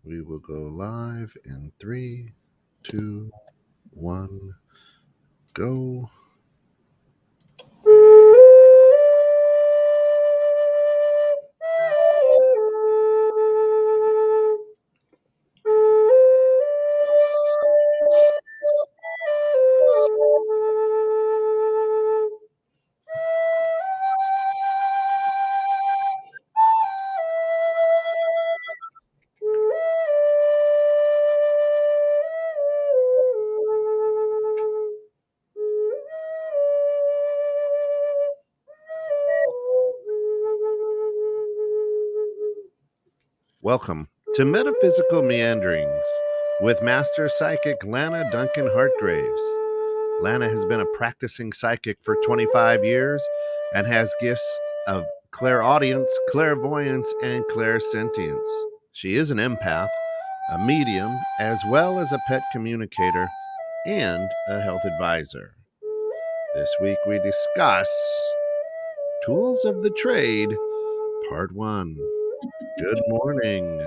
We will go live in 3, 2, 1, go. Welcome to Metaphysical Meanderings with Master Psychic Lana Duncan Hartgraves. Lana has been a practicing psychic for 25 years and has gifts of clairaudience, clairvoyance, and clairsentience. She is an empath, a medium, as well as a pet communicator and a health advisor. This week we discuss Tools of the Trade, Part 1. Good morning.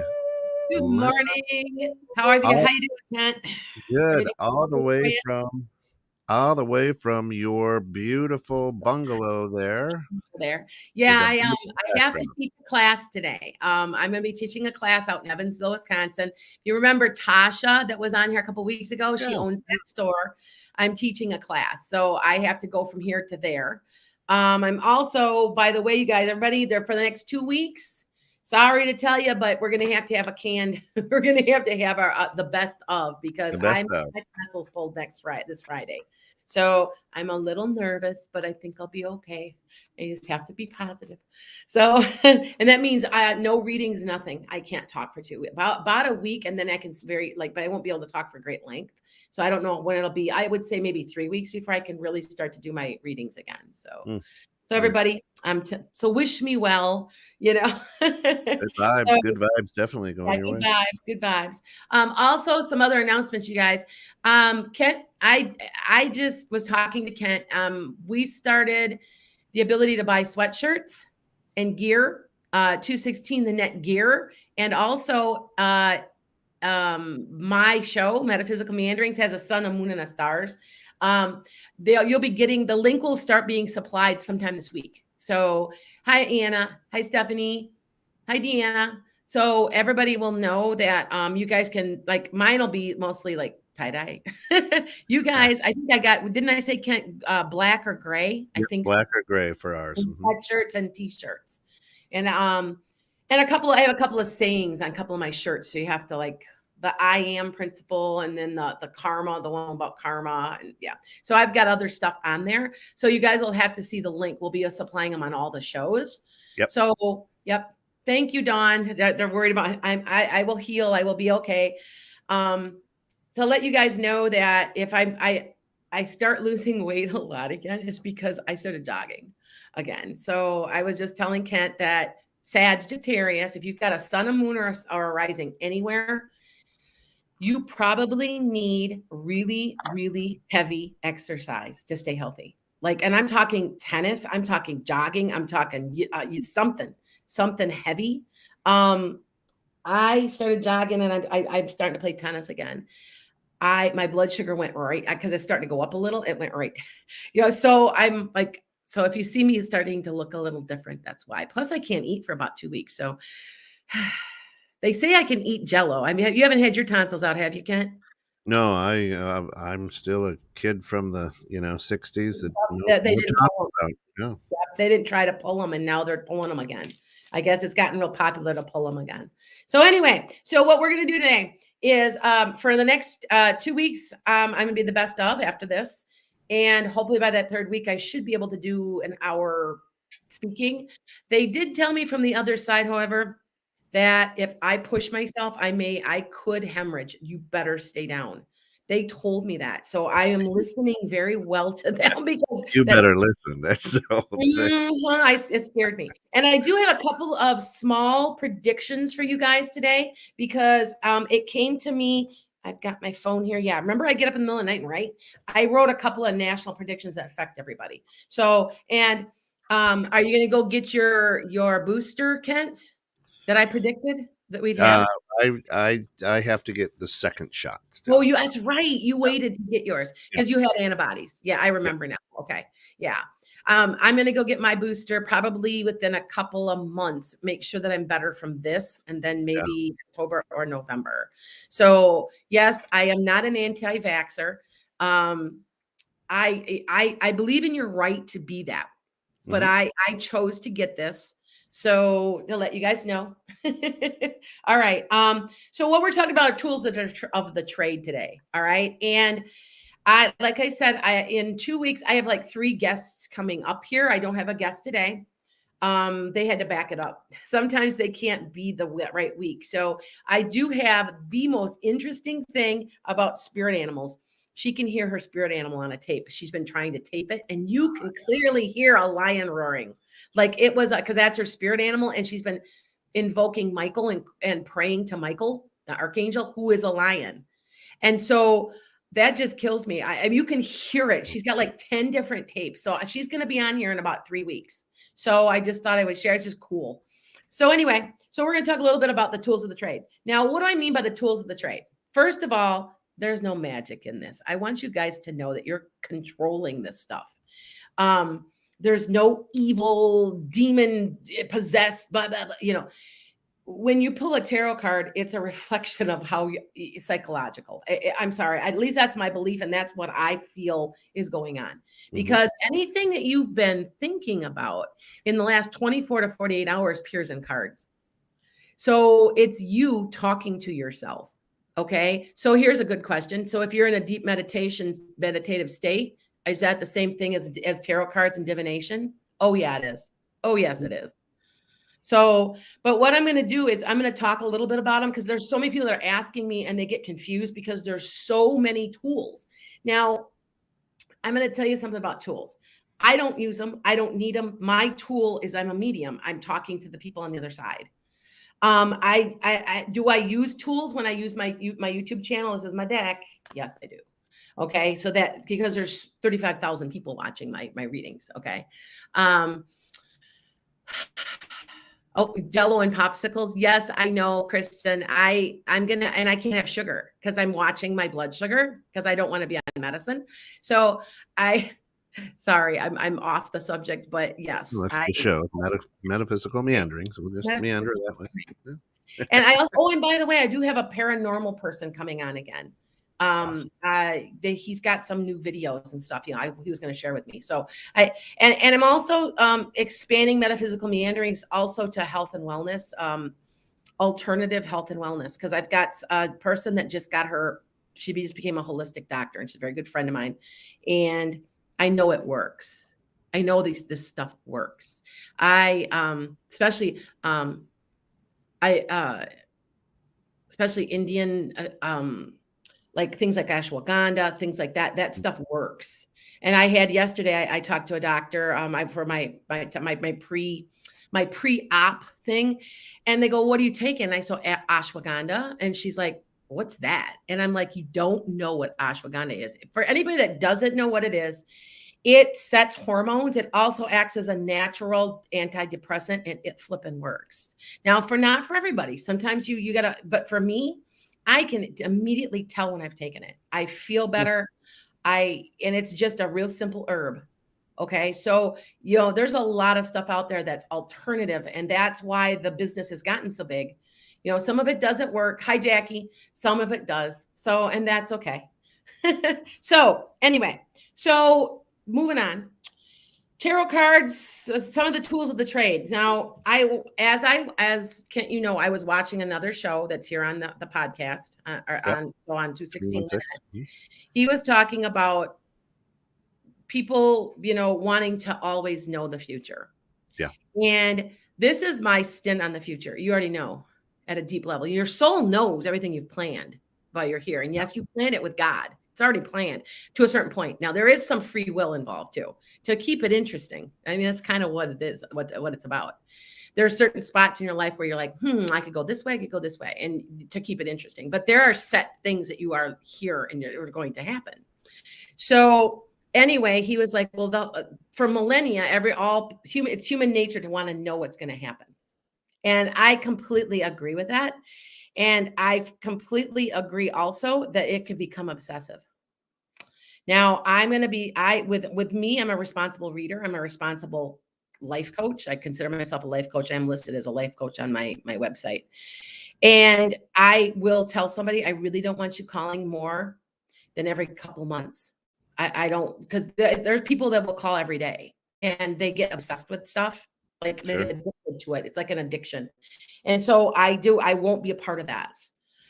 Good morning. How are you? How you doing, Matt? Good. All the way from your beautiful bungalow there. Yeah, I have to teach a class today. I'm going to be teaching a class out in Evansville, Wisconsin. If you remember Tasha that was on here a couple weeks ago, she owns that store. I'm teaching a class, so I have to go from here to there. I'm also, by the way, you guys, everybody, there for the next 2 weeks. Sorry to tell you, but we're going to have a canned. We're going to have our the best of, because my tonsils pulled this Friday. So I'm a little nervous, but I think I'll be okay. I just have to be positive. So, and that means no readings, nothing. I can't talk for about a week, and then I can but I won't be able to talk for great length. So I don't know when it'll be. I would say maybe 3 weeks before I can really start to do my readings again. So. So everybody, so wish me well, Good vibes, good vibes, definitely going your way. Good vibes. Also, some other announcements, you guys. Kent, I just was talking to Kent. We started the ability to buy sweatshirts and gear, 216 the net gear, and also my show, Metaphysical Meanderings, has a sun, a moon, and a stars. You'll be getting the link will start being supplied sometime this week. So hi Anna, hi Stephanie, hi Deanna. So everybody will know that you guys can, like, mine will be mostly like tie-dye. You guys, I think didn't I say black or gray? I think black or gray for ours. Shirts and t-shirts. And I have a couple of sayings on a couple of my shirts. So you have to, like, the I am principle, and then the karma, the one about karma. And yeah. So I've got other stuff on there. So you guys will have to see the link. We'll be supplying them on all the shows. Yep. So, yep. Thank you, Dawn. They're worried about, I will heal. I will be okay. To let you guys know that if I start losing weight a lot again, it's because I started jogging again. So I was just telling Kent that Sagittarius, if you've got a sun, a moon, or a rising anywhere, you probably need really, really heavy exercise to stay healthy. Like, and I'm talking tennis, I'm talking jogging, I'm talking something heavy. I started jogging, and I'm starting to play tennis again. My blood sugar went right, because it's starting to go up a little. It went right. So I'm like, so if you see me starting to look a little different, that's why. Plus I can't eat for about 2 weeks. So they say I can eat Jell-O. I mean, you haven't had your tonsils out, have you, Kent? No, I'm still a kid from the 60s. They didn't try to pull them, and now they're pulling them again. I guess it's gotten real popular to pull them again. So anyway, what we're going to do today is for the next 2 weeks, I'm going to be the best of after this. And hopefully by that third week, I should be able to do an hour speaking. They did tell me from the other side, however, that if I push myself, I could hemorrhage. You better stay down. They told me that. So I am listening very well to them, because you better listen. That's so it scared me. And I do have a couple of small predictions for you guys today, because it came to me. I've got my phone here. Yeah. Remember, I get up in the middle of the night and write. I wrote a couple of national predictions that affect everybody. So, and are you going to go get your booster, Kent, that I predicted? that we'd have? I have to get the second shot still. Oh, that's right. You waited to get yours because you had antibodies. Yeah, I remember now. Okay. Yeah. I'm going to go get my booster probably within a couple of months, make sure that I'm better from this, and then maybe October or November. So yes, I am not an anti-vaxxer. I believe in your right to be that, but I chose to get this. So to let you guys know. All right. So what we're talking about are tools of the trade today. All right. And like I said, in 2 weeks, I have like 3 guests coming up here. I don't have a guest today. They had to back it up. Sometimes they can't be the right week. So I do have the most interesting thing about spirit animals. She can hear her spirit animal on a tape. She's been trying to tape it, and you can clearly hear a lion roaring. Like it was, because that's her spirit animal, and she's been invoking Michael and praying to Michael, the archangel, who is a lion. And so that just kills me. You can hear it. She's got like 10 different tapes. So she's going to be on here in about 3 weeks. So I just thought I would share. It's just cool. So anyway, so we're going to talk a little bit about the tools of the trade. Now, what do I mean by the tools of the trade? First of all, there's no magic in this. I want you guys to know that you're controlling this stuff. There's no evil demon possessed, blah, blah, blah, you know. When you pull a tarot card, it's a reflection of how psychological. I'm sorry, at least that's my belief, and that's what I feel is going on. Because anything that you've been thinking about in the last 24 to 48 hours appears in cards. So it's you talking to yourself. Okay. So here's a good question. So if you're in a deep meditative state, is that the same thing as tarot cards and divination? Oh, yeah, it is. Oh, yes, it is. So, but what I'm going to do is I'm going to talk a little bit about them because there's so many people that are asking me and they get confused because there's so many tools. Now, I'm going to tell you something about tools. I don't use them. I don't need them. My tool is I'm a medium. I'm talking to the people on the other side. Do I use tools when I use my YouTube channel? This is my deck. Yes, I do. Okay. So that, because there's 35,000 people watching my readings. Okay. Oh, Jello and popsicles. Yes, I know, Kristen. I'm gonna, and I can't have sugar because I'm watching my blood sugar because I don't want to be on medicine. So sorry, I'm off the subject, but yes, well, that's the show, Metaphysical Meanderings. We'll just meander that way. And I also, and by the way, I do have a paranormal person coming on again. Awesome. He's got some new videos and stuff, you know, he was going to share with me. So and I'm also expanding Metaphysical Meanderings also to health and wellness, alternative health and wellness. Cause I've got a person that just got she just became a holistic doctor, and she's a very good friend of mine. And I know it works. I know this stuff works. Especially Indian, like things like ashwagandha, things like that stuff works. And I had yesterday, I talked to a doctor for my pre-op thing. And they go, what are you taking? And I saw ashwagandha. And she's like, what's that? And I'm like, you don't know what ashwagandha is. For anybody that doesn't know what it is, it sets hormones. It also acts as a natural antidepressant, and it flipping works. Now, not for everybody. Sometimes you gotta, but for me, I can immediately tell when I've taken it. I feel better. And it's just a real simple herb. Okay. So, you know, there's a lot of stuff out there that's alternative, and that's why the business has gotten so big. You know, some of it doesn't work. Hi, Jackie. Some of it does. So, and that's okay. So anyway, moving on. Tarot cards, some of the tools of the trade. Now, I was watching another show that's here on the podcast, on 216. He was talking about people, you know, wanting to always know the future. Yeah. And this is my stint on the future. You already know at a deep level. Your soul knows everything you've planned while you're here. And yes, you planned it with God. It's already planned to a certain point. Now, there is some free will involved too, to keep it interesting. I mean, that's kind of what it is, what it's about. There are certain spots in your life where you're like, I could go this way, I could go this way, and to keep it interesting. But there are set things that you are here and are going to happen. So anyway, he was like, well, for millennia, it's human nature to want to know what's going to happen. And I completely agree with that. And I completely agree also that it can become obsessive. Now, I'm going to be with me, I'm a responsible reader. I'm a responsible life coach. I consider myself a life coach. I'm listed as a life coach on my website. And I will tell somebody, I really don't want you calling more than every couple months. I don't, because there's people that will call every day and they get obsessed with stuff. Like they get addicted to it. It's like an addiction. And so I won't be a part of that.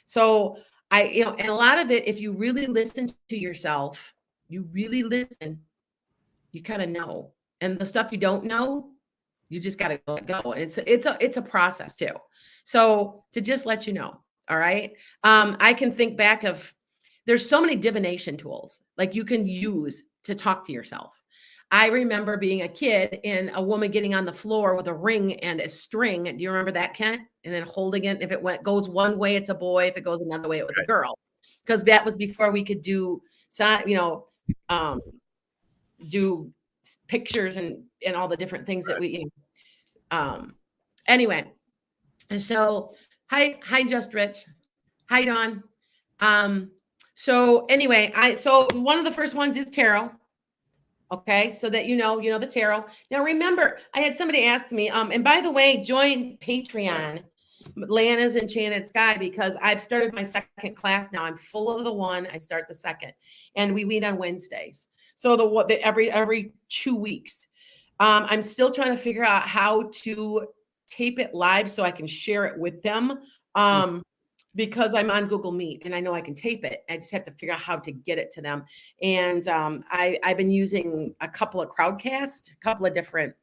So and a lot of it, if you really listen to yourself, you really listen, you kind of know. And the stuff you don't know, you just got to let go. And it's a process too. So to just let you know, all right. I can think back of, there's so many divination tools like you can use to talk to yourself. I remember being a kid and a woman getting on the floor with a ring and a string. Do you remember that, Kent? And then holding it. If it goes one way, it's a boy. If it goes another way, it was a girl. Because that was before we could do, do pictures and all the different things that we. Anyway, and so hi, Just Rich, hi Dawn. So anyway, so one of the first ones is tarot. Okay, so that you know the tarot. Now remember, I had somebody ask me, and by the way, join Patreon, Lana's Enchanted Sky, because I've started my second class now. I'm full of the one. I start the second, and we meet on Wednesdays. So every 2 weeks. I'm still trying to figure out how to tape it live so I can share it with them. Because I'm on Google Meet and I know I can tape it. I just have to figure out how to get it to them. And I've been using a couple of Crowdcast, a couple of different,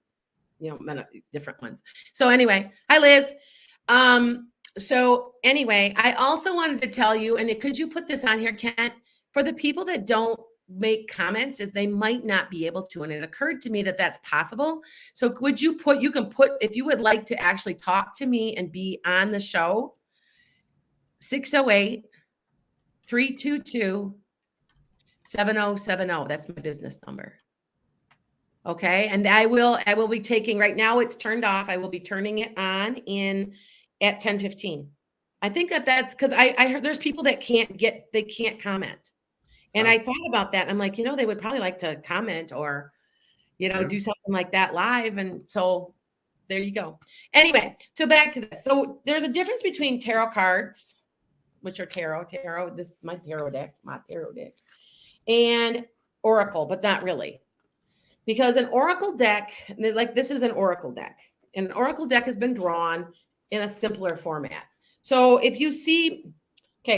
different ones. So anyway, hi Liz. So anyway, I also wanted to tell you, and could you put this on here, Kent, for the people that don't make comments, is they might not be able to. And it occurred to me that that's possible. So would you can put, if you would like to actually talk to me and be on the show, 608-322-7070. That's my business number. Okay. And I will be taking, right now it's turned off. I will be turning it on at 10:15. I think that's because I heard there's people that they can't comment. And I thought about that. I'm like, they would probably like to comment or, do something like that live. And so there you go. Anyway, so back to this. So there's a difference between tarot cards, which are tarot. This is my tarot deck, and oracle, but not really. Because an oracle deck, like this is an oracle deck. And an oracle deck has been drawn in a simpler format. So if you see,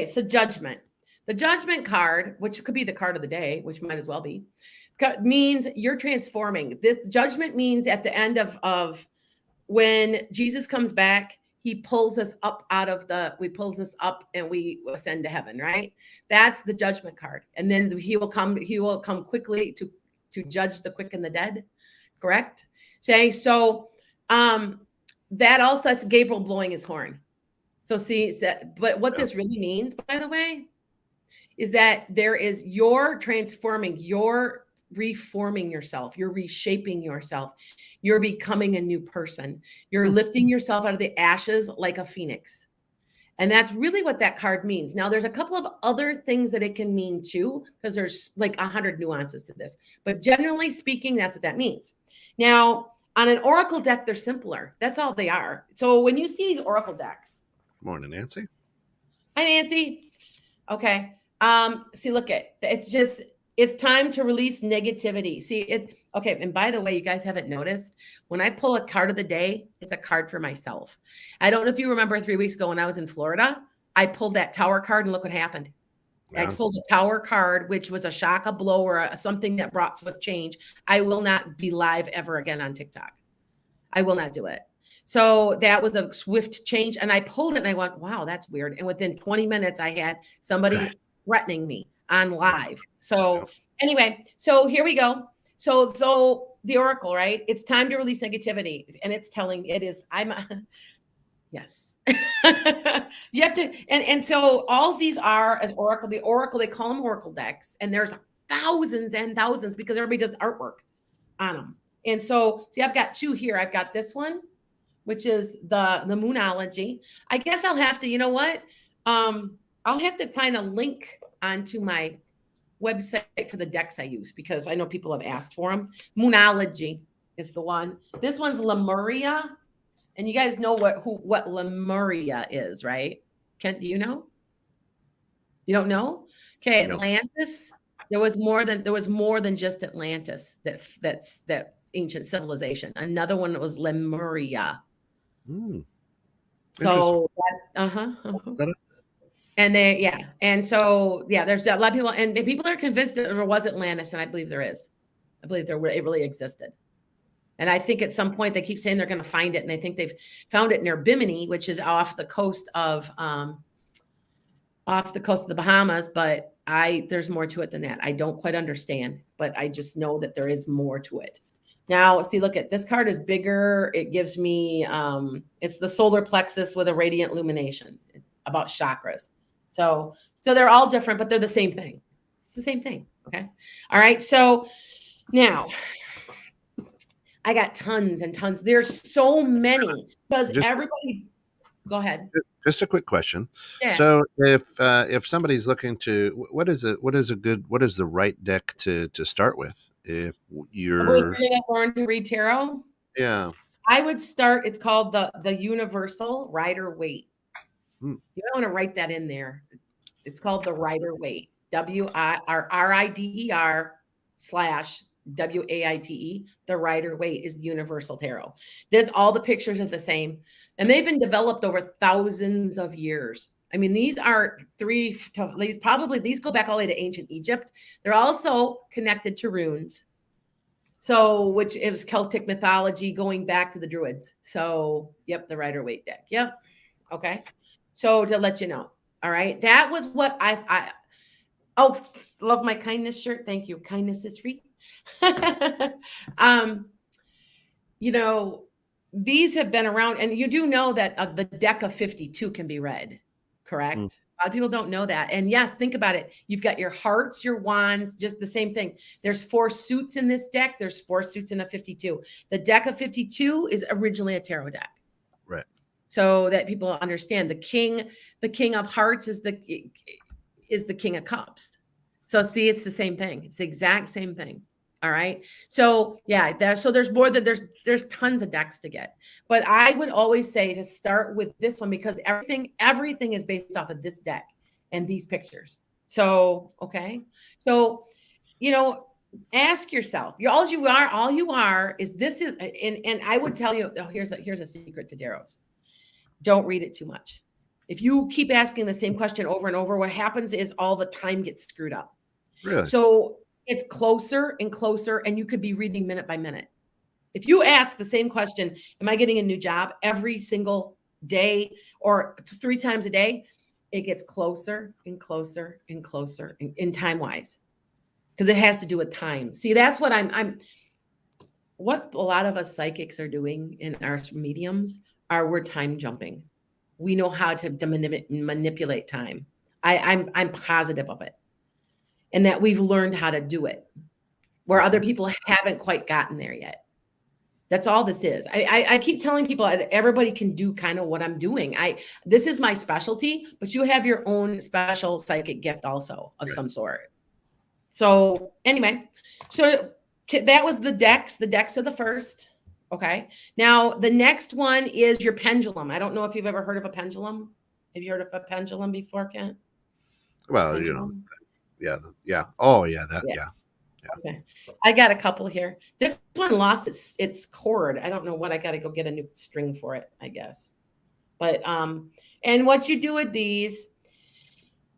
so judgment. The judgment card, which could be the card of the day, which might as well be, means you're transforming. This judgment means at the end of when Jesus comes back, he pulls us up pulls us up and we ascend to heaven, right? That's the judgment card. And then he will come quickly to judge the quick and the dead. Correct? Okay. So, that also, that's Gabriel blowing his horn. So but what this really means, by the way, is that you're transforming, you're reforming yourself, you're reshaping yourself, you're becoming a new person, you're lifting yourself out of the ashes like a phoenix. And that's really what that card means. Now, there's a couple of other things that it can mean too, because there's like 100 nuances to this, but generally speaking, that's what that means. Now, on an oracle deck, they're simpler. That's all they are. So when you see these oracle decks. Morning, Nancy. Hi, Nancy. Okay. See, look it's time to release negativity. See, okay. And by the way, you guys haven't noticed, when I pull a card of the day, it's a card for myself. I don't know if you remember 3 weeks ago when I was in Florida, I pulled that tower card and look what happened. Yeah. I pulled a tower card, which was a shock, a blow, or something that brought swift change. I will not be live ever again on TikTok. I will not do it. So that was a swift change. And I pulled it and I went, wow, that's weird. And within 20 minutes, I had somebody threatening me on live. So anyway, so here we go. So the oracle, right? It's time to release negativity. And it's telling yes. You have to, and so all these are as oracle, they call them oracle decks. And there's thousands and thousands because everybody does artwork on them. And so, see, I've got two here. I've got this one, which is the Moonology. I guess I'll have to, you know what? I'll have to find a link onto my website for the decks I use, because I know people have asked for them. Moonology is the one. This one's Lemuria, and you guys know what Lemuria is, right? Kent, do you know? You don't know? Okay, No. Atlantis. There was more than just Atlantis. That ancient civilization. Another one was Lemuria. Interesting. So that's and so there's a lot of people, and people are convinced that there was Atlantis, and I believe there is. I believe it really existed. And I think at some point they keep saying they're going to find it, and they think they've found it near Bimini, which is off the coast of the Bahamas. But there's more to it than that. I don't quite understand, but I just know that there is more to it. Now, see, look at this card is bigger. It gives me it's the solar plexus with a radiant illumination, about chakras. So they're all different, but they're the same thing. It's the same thing. Okay. All right. So now I got tons and tons. There's so many, because everybody. Go ahead. Just a quick question. Yeah. So if somebody's looking to, what is the right deck to start with? If you're learn to read tarot, I would start. It's called the Universal Rider-Waite. You don't want to write that in there. It's called the Rider-Waite. WIRIDER / WAITE. The Rider-Waite is the Universal Tarot. There's all the pictures are the same, and they've been developed over thousands of years. I mean, these go back all the way to ancient Egypt. They're also connected to runes. So, which is Celtic mythology going back to the Druids. So, yep, the Rider-Waite deck. Yep. Okay. So to let you know. All right. That was what love my kindness shirt. Thank you. Kindness is free. These have been around, and you do know that the deck of 52 can be read, correct? A lot of people don't know that. And yes, think about it. You've got your hearts, your wands, just the same thing. There's 4 suits in this deck. There's 4 suits in a 52. The deck of 52 is originally a tarot deck. Right. So that people understand, the king of hearts is the king of cups. So see, it's the same thing. It's the exact same thing. All right. So there's more than there's tons of decks to get. But I would always say to start with this one, because everything is based off of this deck and these pictures. So, okay. So, ask yourself, all you are is this is, and I would tell you, here's a secret to Darrow's. Don't read it too much. If you keep asking the same question over and over, what happens is all the time gets screwed up. Really? So it's closer and closer, and you could be reading minute by minute. If you ask the same question, am I getting a new job every single day or 3 times a day? It gets closer and closer and closer in time-wise, because it has to do with time. See, that's what what a lot of us psychics are doing in our mediums. We're time jumping. We know how to manipulate time. I'm positive of it, and that we've learned how to do it, where other people haven't quite gotten there yet. That's all this is. I keep telling people everybody can do kind of what I'm doing. This is my specialty, but you have your own special psychic gift also of some sort. So anyway, that was the decks. The decks are the first. Okay. Now, the next one is your pendulum. I don't know if you've ever heard of a pendulum. Have you heard of a pendulum before, Kent? Well, Pendulum? Yeah. Oh, yeah. Yeah. Okay. I got a couple here. This one lost its cord. I don't know what. I got to go get a new string for it, I guess. But, and what you do with these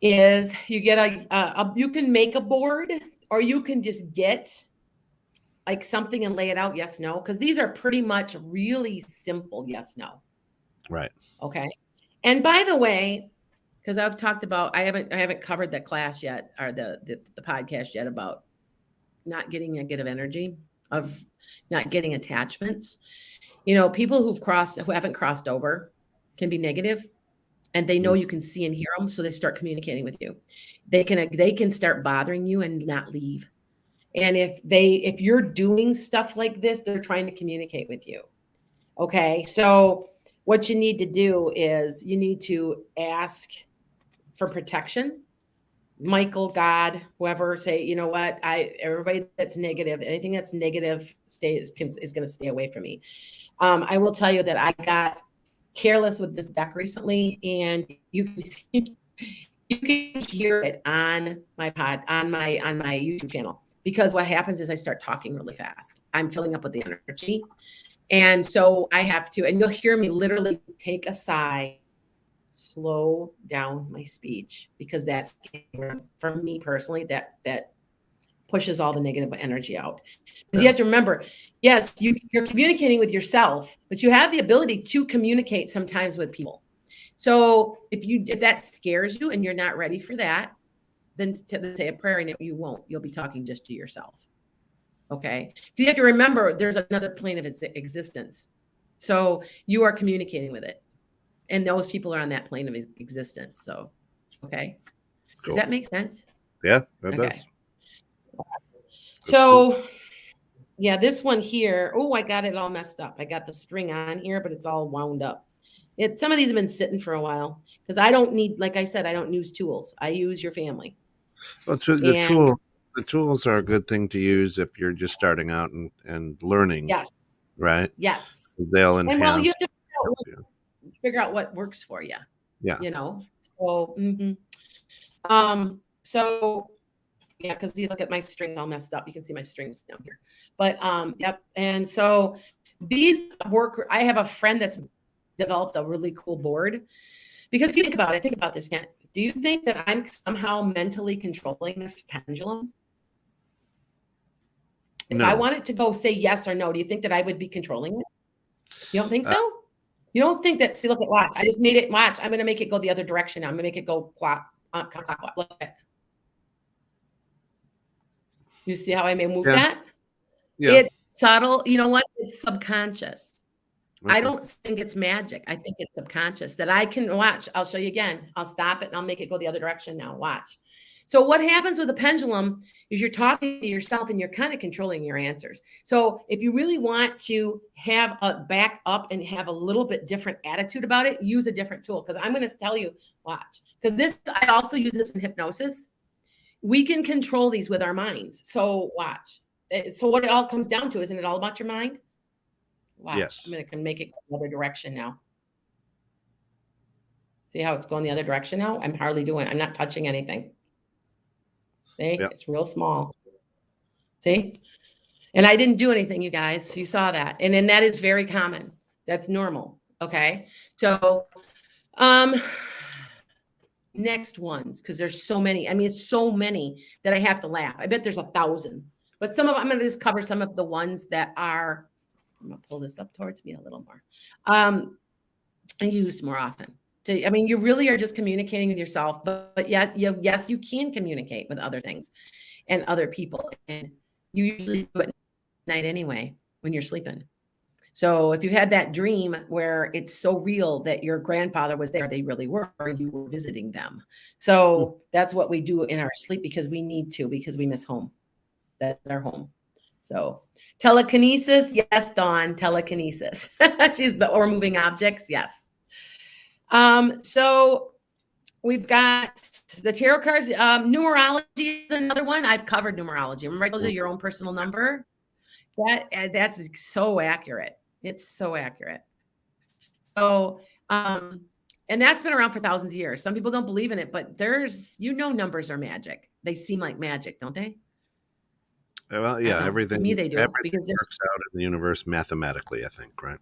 is you get you can make a board, or you can just get like something and lay it out. Yes, no. Because these are pretty much really simple. Yes, no. Right. Okay. And by the way, because I've talked about, I haven't covered the class yet, or the podcast yet, about not getting negative energy, of not getting attachments. People who haven't crossed over can be negative, and they know you can see and hear them, so they start communicating with you. They can start bothering you and not leave. And if you're doing stuff like this, they're trying to communicate with you. Okay, so what you need to do is you need to ask for protection. Michael, God, whoever, say, you know what, everybody that's negative, anything that's negative is going to stay away from me. I will tell you that I got careless with this deck recently, and you can hear it on my YouTube channel, because what happens is I start talking really fast. I'm filling up with the energy. And so I have to, and you'll hear me literally take a sigh, slow down my speech, because that's, for me personally, that pushes all the negative energy out. Because you have to remember, yes, you're communicating with yourself, but you have the ability to communicate sometimes with people. So if that scares you and you're not ready for that, then say a prayer, and you won't. You'll be talking just to yourself. Okay. You have to remember there's another plane of its existence. So you are communicating with it. And those people are on that plane of existence. So, okay. Does that make sense? Yeah, that does. So, cool. Yeah, this one here. Oh, I got it all messed up. I got the string on here, but it's all wound up. Some of these have been sitting for a while, because I don't need, like I said, I don't use tools. I use your family. Well, the tools are a good thing to use if you're just starting out and learning. Yes. Right? Yes. They'll enhance. And well, you have to figure out what works for you. Yeah. You know? So, so yeah, because you look at my strings all messed up. You can see my strings down here. But yep. And so these work. I have a friend that's developed a really cool board. Because if you think about it, think about this, Kent. Do you think that I'm somehow mentally controlling this pendulum? If I want it to go say yes or no, do you think that I would be controlling it? You don't think so? You don't think that, see, look at, watch. I just made it, watch. I'm going to make it go the other direction now. I'm going to make it go clock. Look at. You see how I may move that? Yeah. It's subtle. You know what? It's subconscious. Okay. I don't think it's magic. I think it's subconscious that I can watch. I'll show you again. I'll stop it and I'll make it go the other direction now. Watch. So what happens with a pendulum is you're talking to yourself and you're kind of controlling your answers. So if you really want to have a back up and have a little bit different attitude about it, use a different tool. Because I'm going to tell you, watch. Because I also use this in hypnosis. We can control these with our minds. So watch. So what it all comes down to, isn't it all about your mind? Watch. Yes. I'm going to make it go the other direction now. See how it's going the other direction now? I'm not touching anything. See? Yep. It's real small. See? And I didn't do anything, you guys. You saw that. And then that is very common. That's normal. Okay. So, next ones, because there's so many. I mean, it's so many that I have to laugh. I bet there's 1,000. But I'm going to just cover some of the ones that are, I'm going to pull this up towards me a little more. Used more often. I mean, you really are just communicating with yourself, but yes, you can communicate with other things and other people. And you usually do it at night anyway, when you're sleeping. So if you had that dream where it's so real that your grandfather was there, they really were, you were visiting them. So that's what we do in our sleep, because we need to, because we miss home. That's our home. So telekinesis, yes, Dawn, telekinesis. Or moving objects, yes. So we've got the tarot cards. Numerology is another one. I've covered numerology. Remember I told you your own personal number? That's so accurate. It's so accurate. So, and that's been around for thousands of years. Some people don't believe in it, but numbers are magic. They seem like magic, don't they? Well, yeah, everything. To me, they do. Everything because works out in the universe mathematically, I think, right?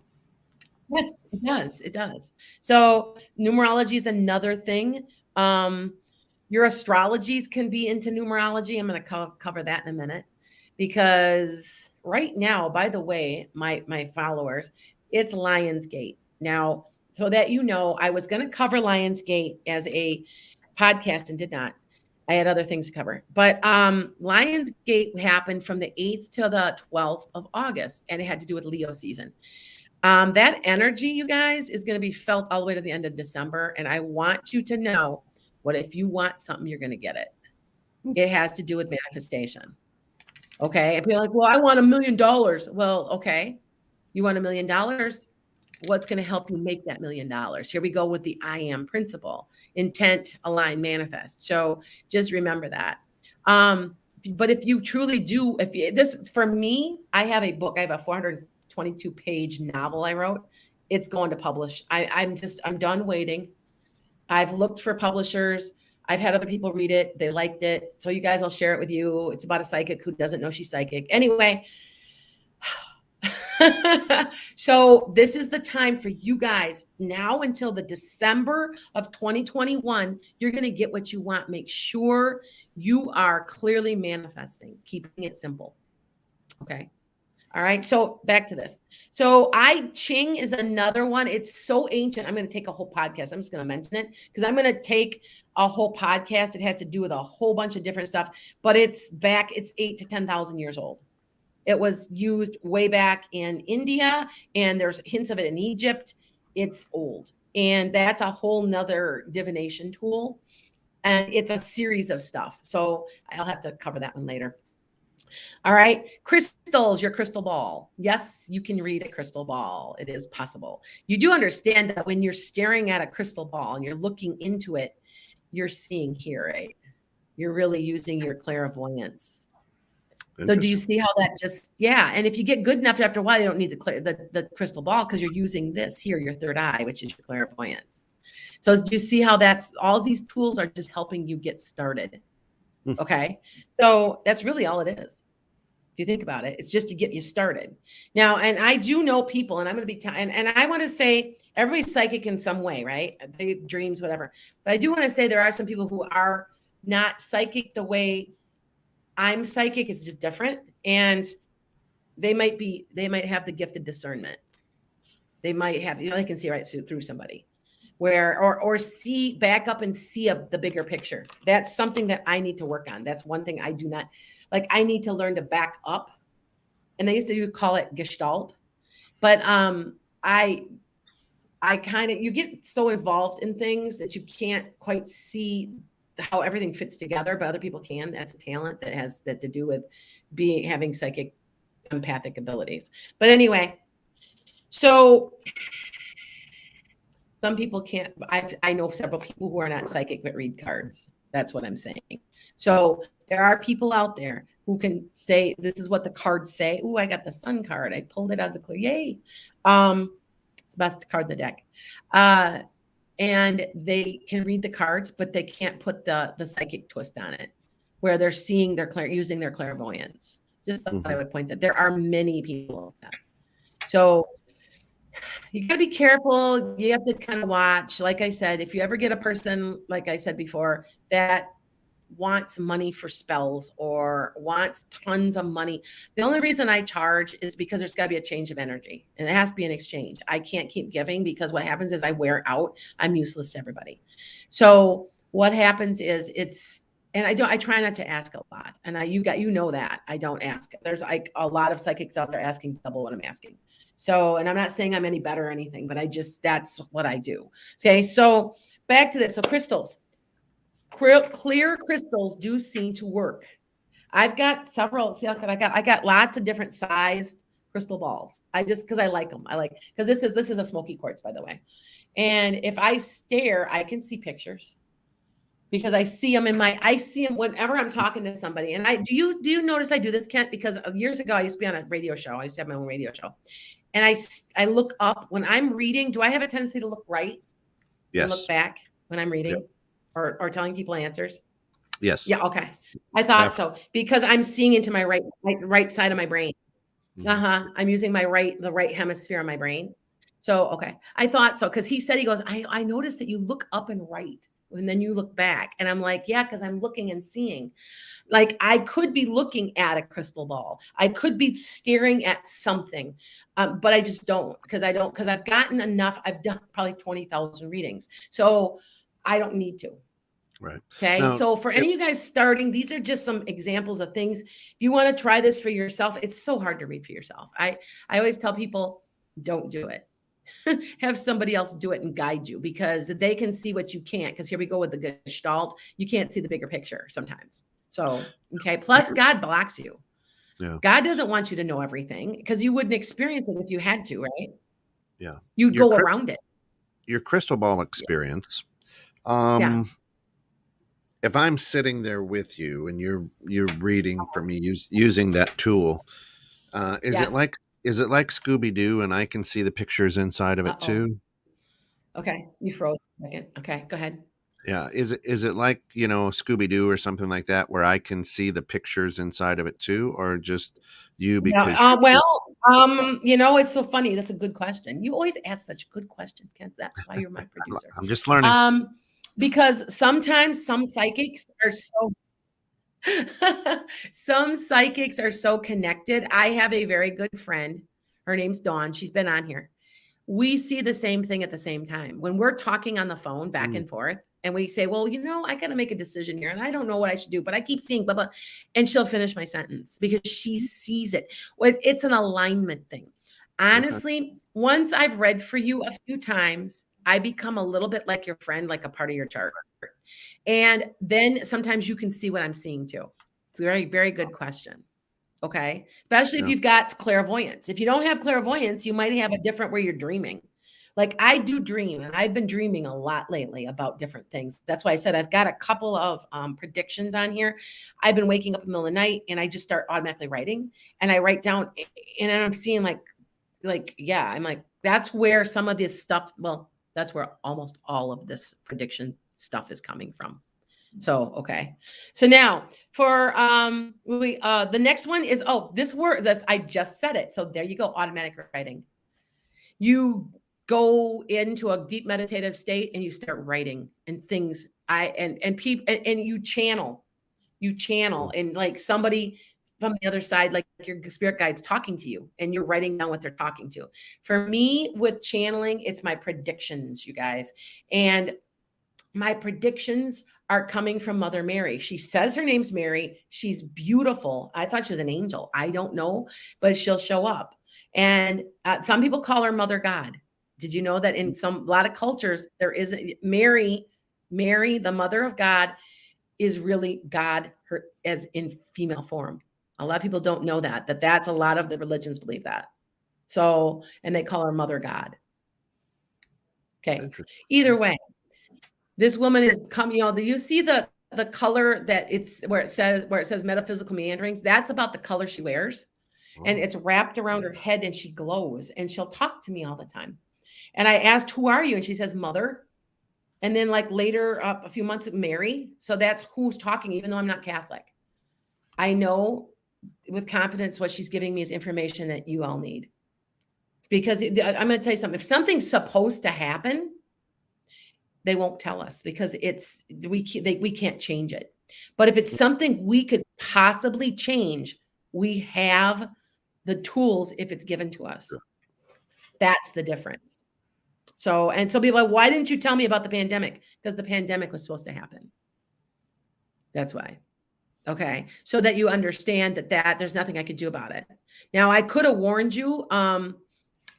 Yes, it does. It does. So numerology is another thing. Your astrologies can be into numerology. I'm going to cover that in a minute, because right now, by the way, my followers, it's Lionsgate. Now, so that you know, I was going to cover Lionsgate as a podcast and did not. I had other things to cover. But Lionsgate happened from the 8th to the 12th of August, and it had to do with Leo season. That energy, you guys, is going to be felt all the way to the end of December. And I want you to know, what if you want something, you're going to get it. It has to do with manifestation. Okay. If you're like, well, I want $1 million. Well, okay. You want $1 million? what's going to help you make that $1 million. Here we go with the I am principle: intent, align, manifest. So just remember that. But if you truly do, this, for me, I have a book. I have a 422-page novel I wrote. It's going to publish. I'm done waiting. I've looked for publishers. I've had other people read it. They liked it. So you guys, I'll share it with you. It's about a psychic who doesn't know she's psychic. Anyway, so this is the time for you guys now until the December of 2021. You're going to get what you want. Make sure you are clearly manifesting, keeping it simple. Okay. All right. So back to this. So I Ching is another one. It's so ancient. I'm going to take a whole podcast. I'm just going to mention it because I'm going to take a whole podcast. It has to do with a whole bunch of different stuff, but it's 8,000 to 10,000 years old. It was used way back in India, and there's hints of it in Egypt. It's old. And that's a whole nother divination tool. And it's a series of stuff. So I'll have to cover that one later. All right. Crystals, your crystal ball. Yes, you can read a crystal ball. It is possible. You do understand that when you're staring at a crystal ball and you're looking into it, you're seeing here, right? You're really using your clairvoyance. So do you see how that and if you get good enough after a while, you don't need the crystal ball because you're using this here, your third eye, which is your clairvoyance. So do you see how all these tools are just helping you get started? Okay. So that's really all it is. If you think about it, it's just to get you started. Now, and I do know people, and I'm going to be, and I want to say everybody's psychic in some way, right? They dreams, whatever. But I do want to say there are some people who are not psychic the way I'm psychic. It's just different. And they might have the gift of discernment. They might have, they can see right through somebody or see back up and see the bigger picture. That's something that I need to work on. That's one thing I do not like. I need to learn to back up. And they used to call it gestalt, but I kind of, you get so involved in things that you can't quite see how everything fits together, but other people can. That's a talent that has that to do with having psychic empathic abilities. But anyway, so some people can't. I know several people who are not psychic but read cards. That's what I'm saying. So there are people out there who can say, this is what the cards say. Oh, I got the sun card. I pulled it out of the clear. Yay. It's the best card in the deck. And they can read the cards, but they can't put the psychic twist on it, where they're seeing using their clairvoyance. Just thought I would point that there are many people like that. So you got to be careful. You have to kind of watch. Like I said, if you ever get a person, like I said before, that wants money for spells or wants tons of money, the only reason I charge is because there's got to be a change of energy, and it has to be an exchange. I can't keep giving because what happens is I wear out. I'm useless to everybody. So what happens is I try not to ask a lot. And you know that I don't ask. There's like a lot of psychics out there asking double what I'm asking. So, and I'm not saying I'm any better or anything, but that's what I do. Okay. So back to this. So crystals. Clear crystals do seem to work. I've got several. See, I got lots of different sized crystal balls. Because I like them. Because this is a smoky quartz, by the way. And if I stare, I can see pictures because I see them whenever I'm talking to somebody. And do you notice I do this, Kent? Because years ago I used to be on a radio show. I used to have my own radio show, and I look up when I'm reading. Do I have a tendency to look right? Yes. And look back when I'm reading. Yep. Or telling people answers? Yes. Yeah. Okay. I thought so because I'm seeing into my right side of my brain. I'm using the right hemisphere of my brain. So, okay. I thought so because he said, he goes, I noticed that you look up and right and then you look back. And I'm like, yeah, because I'm looking and seeing. Like I could be looking at a crystal ball. I could be staring at something, but I just don't because I've gotten enough. I've done probably 20,000 readings. So I don't need to. Right. Okay. Now, so for any of you guys starting, these are just some examples of things. If you want to try this for yourself, it's so hard to read for yourself. I always tell people, don't do it. Have somebody else do it and guide you because they can see what you can't. Because here we go with the gestalt. You can't see the bigger picture sometimes. So, okay. Plus God blocks you. Yeah. God doesn't want you to know everything because you wouldn't experience it if you had to, right? Yeah. You'd go around it. Your crystal ball experience. Yeah. If I'm sitting there with you and you're reading for me using that tool, is it Yes. like Scooby Doo and I can see the pictures inside of it Uh-oh. too? Okay. You froze a second. Okay. Go ahead. Yeah. Is it like, Scooby Doo or something like that where I can see the pictures inside of it too, or just you No, because you're it's so funny. That's a good question. You always ask such good questions, Kent. That's why you're my producer. I'm just learning. Because sometimes some psychics are so some psychics are so connected. I have a very good friend. Her name's Dawn. She's been on here. We see the same thing at the same time. When we're talking on the phone back and forth, and we say, well, I got to make a decision here, and I don't know what I should do, but I keep seeing blah, blah. And she'll finish my sentence because she sees it. It's an alignment thing. Honestly, once I've read for you a few times, I become a little bit like your friend, like a part of your chart. And then sometimes you can see what I'm seeing too. It's a very, very good question. Okay. Especially if you've got clairvoyance. If you don't have clairvoyance, you might have a different where you're dreaming. Like I do dream, and I've been dreaming a lot lately about different things. That's why I said I've got a couple of predictions on here. I've been waking up in the middle of the night and I just start automatically writing, and I write down, and I'm seeing yeah, I'm like, that's where some of this stuff, well, that's where almost all of this prediction stuff is coming from. So, okay. So now for the next one is, this word I just said it. So there you go. Automatic writing. You go into a deep meditative state and you start writing and things. And people, and you channel and like somebody from the other side, like your spirit guide's talking to you and you're writing down what they're talking to. For me with channeling, it's my predictions, you guys. And my predictions are coming from Mother Mary. She says her name's Mary. She's beautiful. I thought she was an angel. I don't know, but she'll show up. And some people call her Mother God. Did you know that in a lot of cultures, there is Mary, the Mother of God, is really God, her as in female form. A lot of people don't know that's a lot of the religions believe that. So, and they call her Mother God. Okay. Either way, this woman is coming, do you see the color that where it says metaphysical meanderings? That's about the color she wears. And it's wrapped around her head and she glows and she'll talk to me all the time. And I asked, who are you? And she says, Mother. And then like later, a few months, Mary. So that's who's talking, even though I'm not Catholic. I know with confidence what she's giving me is information that you all need. It's because I'm going to tell you something. If something's supposed to happen, they won't tell us because we can't change it. But if it's something we could possibly change, we have the tools if it's given to us. That's the difference. So people are like, why didn't you tell me about the pandemic? Because the pandemic was supposed to happen. That's why. Okay. So that you understand that there's nothing I could do about it. Now, I could have warned you.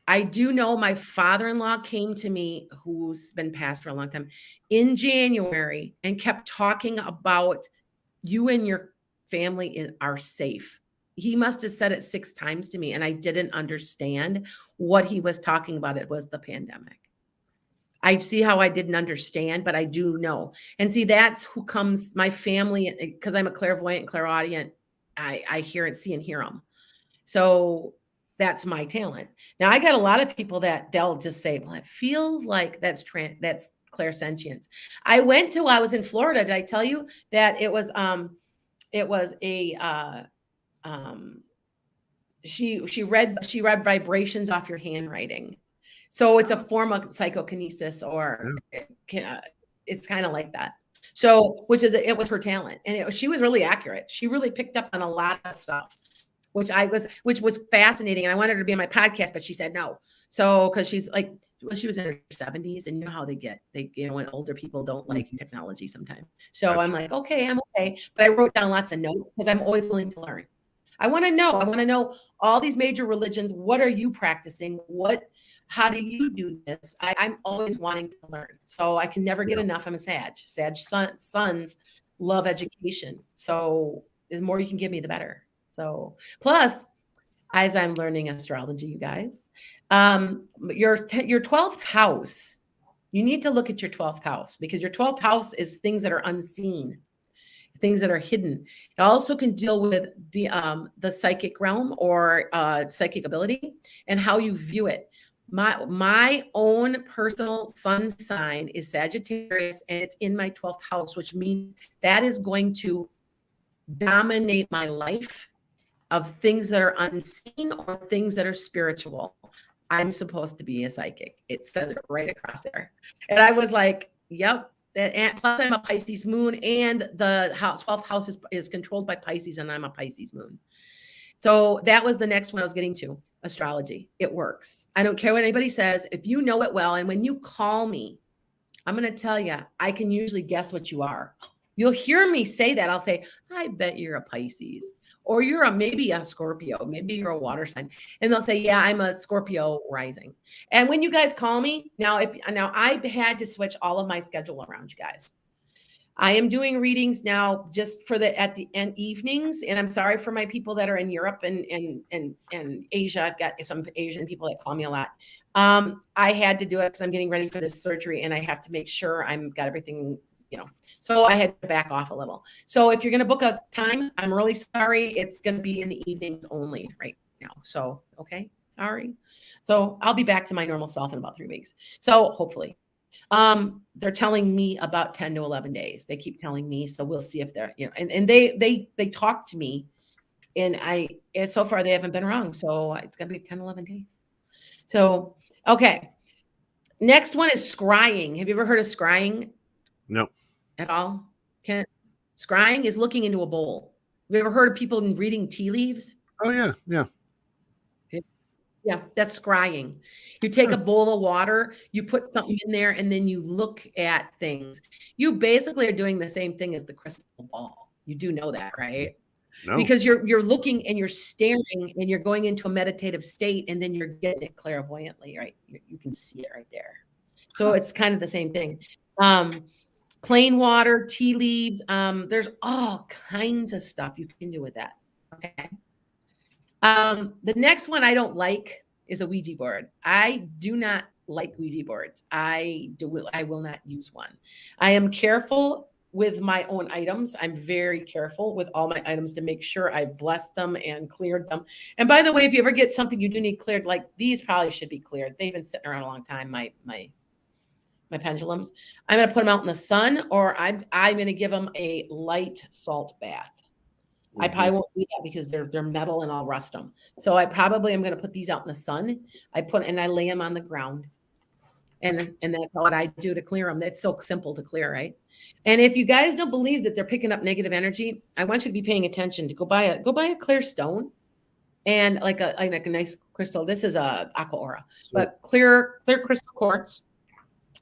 I do know my father-in-law came to me, who's been passed for a long time, in January and kept talking about you and your family are safe. He must have said it 6 times to me, and I didn't understand what he was talking about. It was the pandemic. I see how I didn't understand, but I do know. And see, that's who comes, my family, because I'm a clairvoyant and clairaudient, I hear and see and hear them. So that's my talent. Now I got a lot of people that they'll just say, well, it feels like that's clairsentience. I was in Florida. Did I tell you that it was she read vibrations off your handwriting. So it's a form of psychokinesis, or it's kind of like that. So, it was her talent, and she was really accurate. She really picked up on a lot of stuff, which was fascinating. And I wanted her to be on my podcast, but she said no. So, because she's like, well, she was in her 70s, and you know how when older people don't like technology sometimes. So I'm like, okay, I'm okay. But I wrote down lots of notes because I'm always willing to learn. I want to know all these major religions. What are you practicing? How do you do this? I'm always wanting to learn. So I can never get enough. I'm a Sag. Sons love education. So the more you can give me, the better. So plus as I'm learning astrology, you guys. Your 12th house, you need to look at your 12th house, because your 12th house is things that are unseen, things that are hidden. It also can deal with the psychic realm or psychic ability and how you view it. My own personal sun sign is Sagittarius, and it's in my 12th house, which means that is going to dominate my life of things that are unseen or things that are spiritual. I'm supposed to be a psychic. It says it right across there. And I was like, yep. And plus I'm a Pisces moon, and the 12th house is controlled by Pisces, and I'm a Pisces moon. So that was the next one I was getting to. Astrology. It works. I don't care what anybody says. If you know it well, and when you call me, I'm going to tell you, I can usually guess what you are. You'll hear me say that. I'll say, I bet you're a Pisces, or you're maybe a Scorpio, maybe you're a water sign. And they'll say, yeah, I'm a Scorpio rising. And when you guys call me now, I had to switch all of my schedule around, you guys. I am doing readings now just for at the end evenings. And I'm sorry for my people that are in Europe and Asia. I've got some Asian people that call me a lot. I had to do it because I'm getting ready for this surgery, and I have to make sure I'm got everything, so I had to back off a little. So if you're going to book a time, I'm really sorry. It's going to be in the evenings only right now. So, okay. Sorry. So I'll be back to my normal self in about 3 weeks. So hopefully. They're telling me about 10 to 11 days. They keep telling me, so we'll see if they're, and they talk to me, and so far they haven't been wrong. So it's gonna be 10, 11 days. So, okay. Next one is scrying. Have you ever heard of scrying? No. At all? Scrying is looking into a bowl. Have you ever heard of people reading tea leaves? Oh yeah. Yeah. Yeah, that's scrying. You take a bowl of water, you put something in there, and then you look at things. You basically are doing the same thing as the crystal ball. You do know that, right? No. Because you're looking and you're staring and you're going into a meditative state, and then you're getting it clairvoyantly, right? You can see it right there. So it's kind of the same thing. Plain water, tea leaves. There's all kinds of stuff you can do with that. Okay. The next one I don't like is a Ouija board. I do not like Ouija boards. I will not use one. I am careful with my own items. I'm very careful with all my items to make sure I've blessed them and cleared them. And by the way, if you ever get something you do need cleared, like these probably should be cleared. They've been sitting around a long time. My pendulums. I'm going to put them out in the sun, or I'm going to give them a light salt bath. I probably won't do that because they're metal and I'll rust them. So I probably am going to put these out in the sun. I lay them on the ground, and that's what I do to clear them. That's so simple to clear, right? And if you guys don't believe that they're picking up negative energy, I want you to be paying attention. To go buy a clear stone, and like a nice crystal. This is a aqua aura, but clear crystal quartz.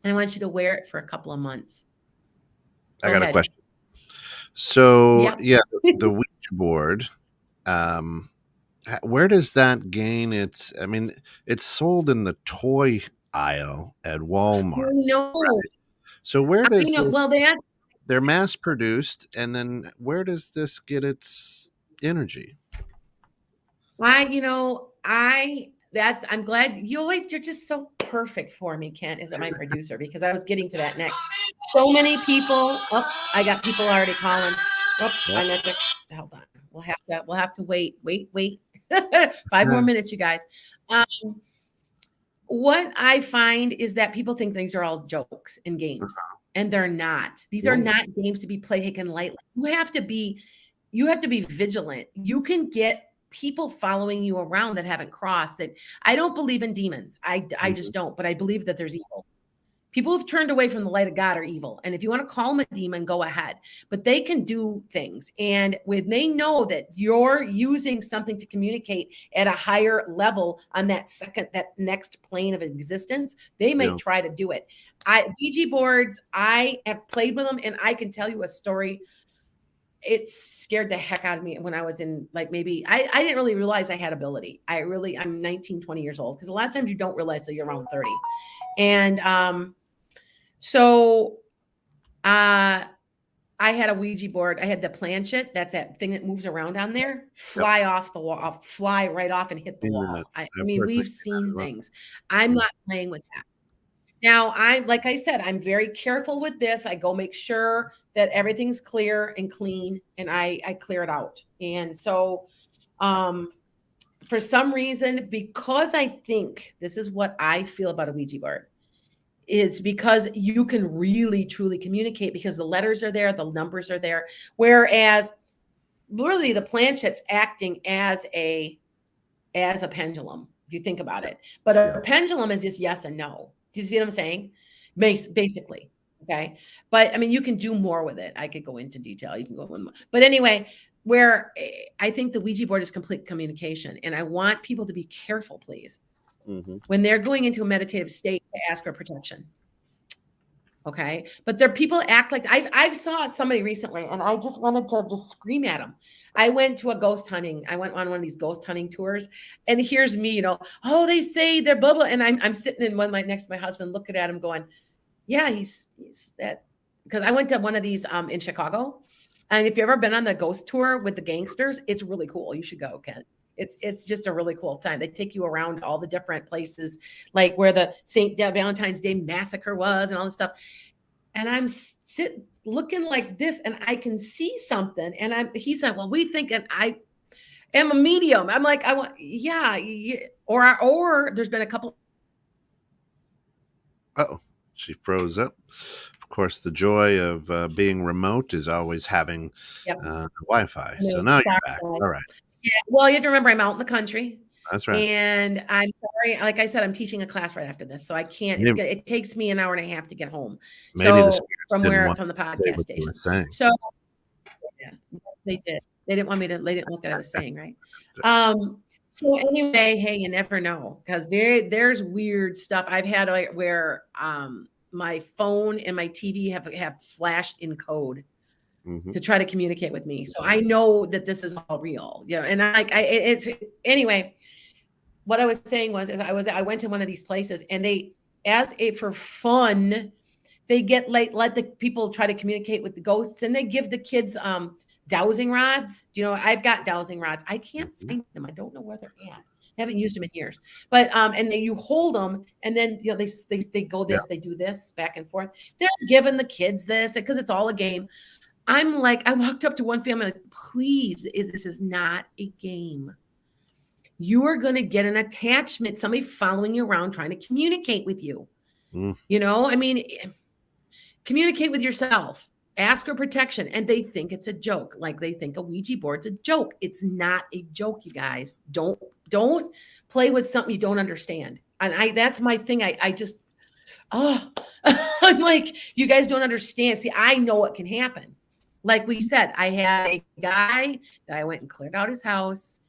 I want you to wear it for a couple of months. I got a question. So yeah, the Ouija board, where does that gain its? I mean, it's sold in the toy aisle at Walmart. No. Right? So where does they're mass produced, and then where does this get its energy? I'm glad you're just so perfect for me, Kent, is my producer, because I was getting to that next. So many people. Oh, I got people already calling. Oh, I meant to hold on. We'll have to wait. 5 more minutes, you guys. What I find is that people think things are all jokes and games, and they're not. These are not games to be played taken lightly. You have to be vigilant. You can get people following you around that haven't crossed. That I don't believe in demons. I just don't, but I believe that there's evil. People who've turned away from the light of God are evil. And if you want to call them a demon, go ahead. But they can do things. And when they know that you're using something to communicate at a higher level on that next plane of existence, they may try to do it. Ouija boards, I have played with them, and I can tell you a story. It scared the heck out of me when I was in, like, maybe I didn't really realize I had ability. I'm 19, 20 years old, because a lot of times you don't realize till you're around 30. And so I I had a Ouija board. I had the planchette. That's that thing that moves around on there. Fly off the wall, fly right off and hit the wall. I mean, we've seen things. I'm not playing with that. Now, like I said, I'm very careful with this. I go make sure that everything's clear and clean, and I clear it out. And so, for some reason, because I think this is what I feel about a Ouija board, is because you can really truly communicate because the letters are there, the numbers are there. Whereas really the planchette's acting as a pendulum, if you think about it. But a pendulum is just yes and no. Do you see what I'm saying? Basically. Okay. But I mean, you can do more with it. I could go into detail. You can go in more. But anyway, where I think the Ouija board is complete communication. And I want people to be careful, please, when they're going into a meditative state to ask for protection. Okay. But there people act like I've saw somebody recently and I just wanted to just scream at them. I went to a ghost hunting. I went on one of these ghost hunting tours and here's me, oh, they say they're blah, blah. And I'm sitting in next to my husband, looking at him going, yeah, he's that. Because I went to one of these in Chicago. And if you've ever been on the ghost tour with the gangsters, it's really cool. You should go, Ken. It's just a really cool time. They take you around all the different places, like where the St. Valentine's Day massacre was and all this stuff. And I'm sitting looking like this and I can see something. And he's like, well, we think, and I am a medium. I'm like, yeah. Or there's been a couple. Uh-oh, she froze up. Of course, the joy of being remote is always having Wi-Fi. So now you're back. All right. Yeah, well, you have to remember I'm out in the country. That's right. And I'm sorry, like I said, I'm teaching a class right after this, so I can't. It takes me an hour and a half to get home. So from the podcast station. So yeah, they did. They didn't want me to. They didn't look at what I was saying, right? So anyway, hey, you never know because there's weird stuff I've had where my phone and my TV have flashed in code. To try to communicate with me. So I know that this is all real, and it's anyway, what I was saying was, I went to one of these places and for fun, they get let the people try to communicate with the ghosts and they give the kids, dowsing rods. I've got dowsing rods. I can't find them. I don't know where they're at. I haven't used them in years, but, and then you hold them and then, they go this, they do this back and forth. They're giving the kids this because it's all a game. I'm like, I walked up to one family, like, please, this is not a game. You are going to get an attachment, somebody following you around, trying to communicate with you. I mean, communicate with yourself, ask for protection. And they think it's a joke. Like they think a Ouija board's a joke. It's not a joke, you guys. Don't play with something you don't understand. And that's my thing. I just, I'm like, you guys don't understand. See, I know what can happen. Like we said, I had a guy that I went and cleared out his house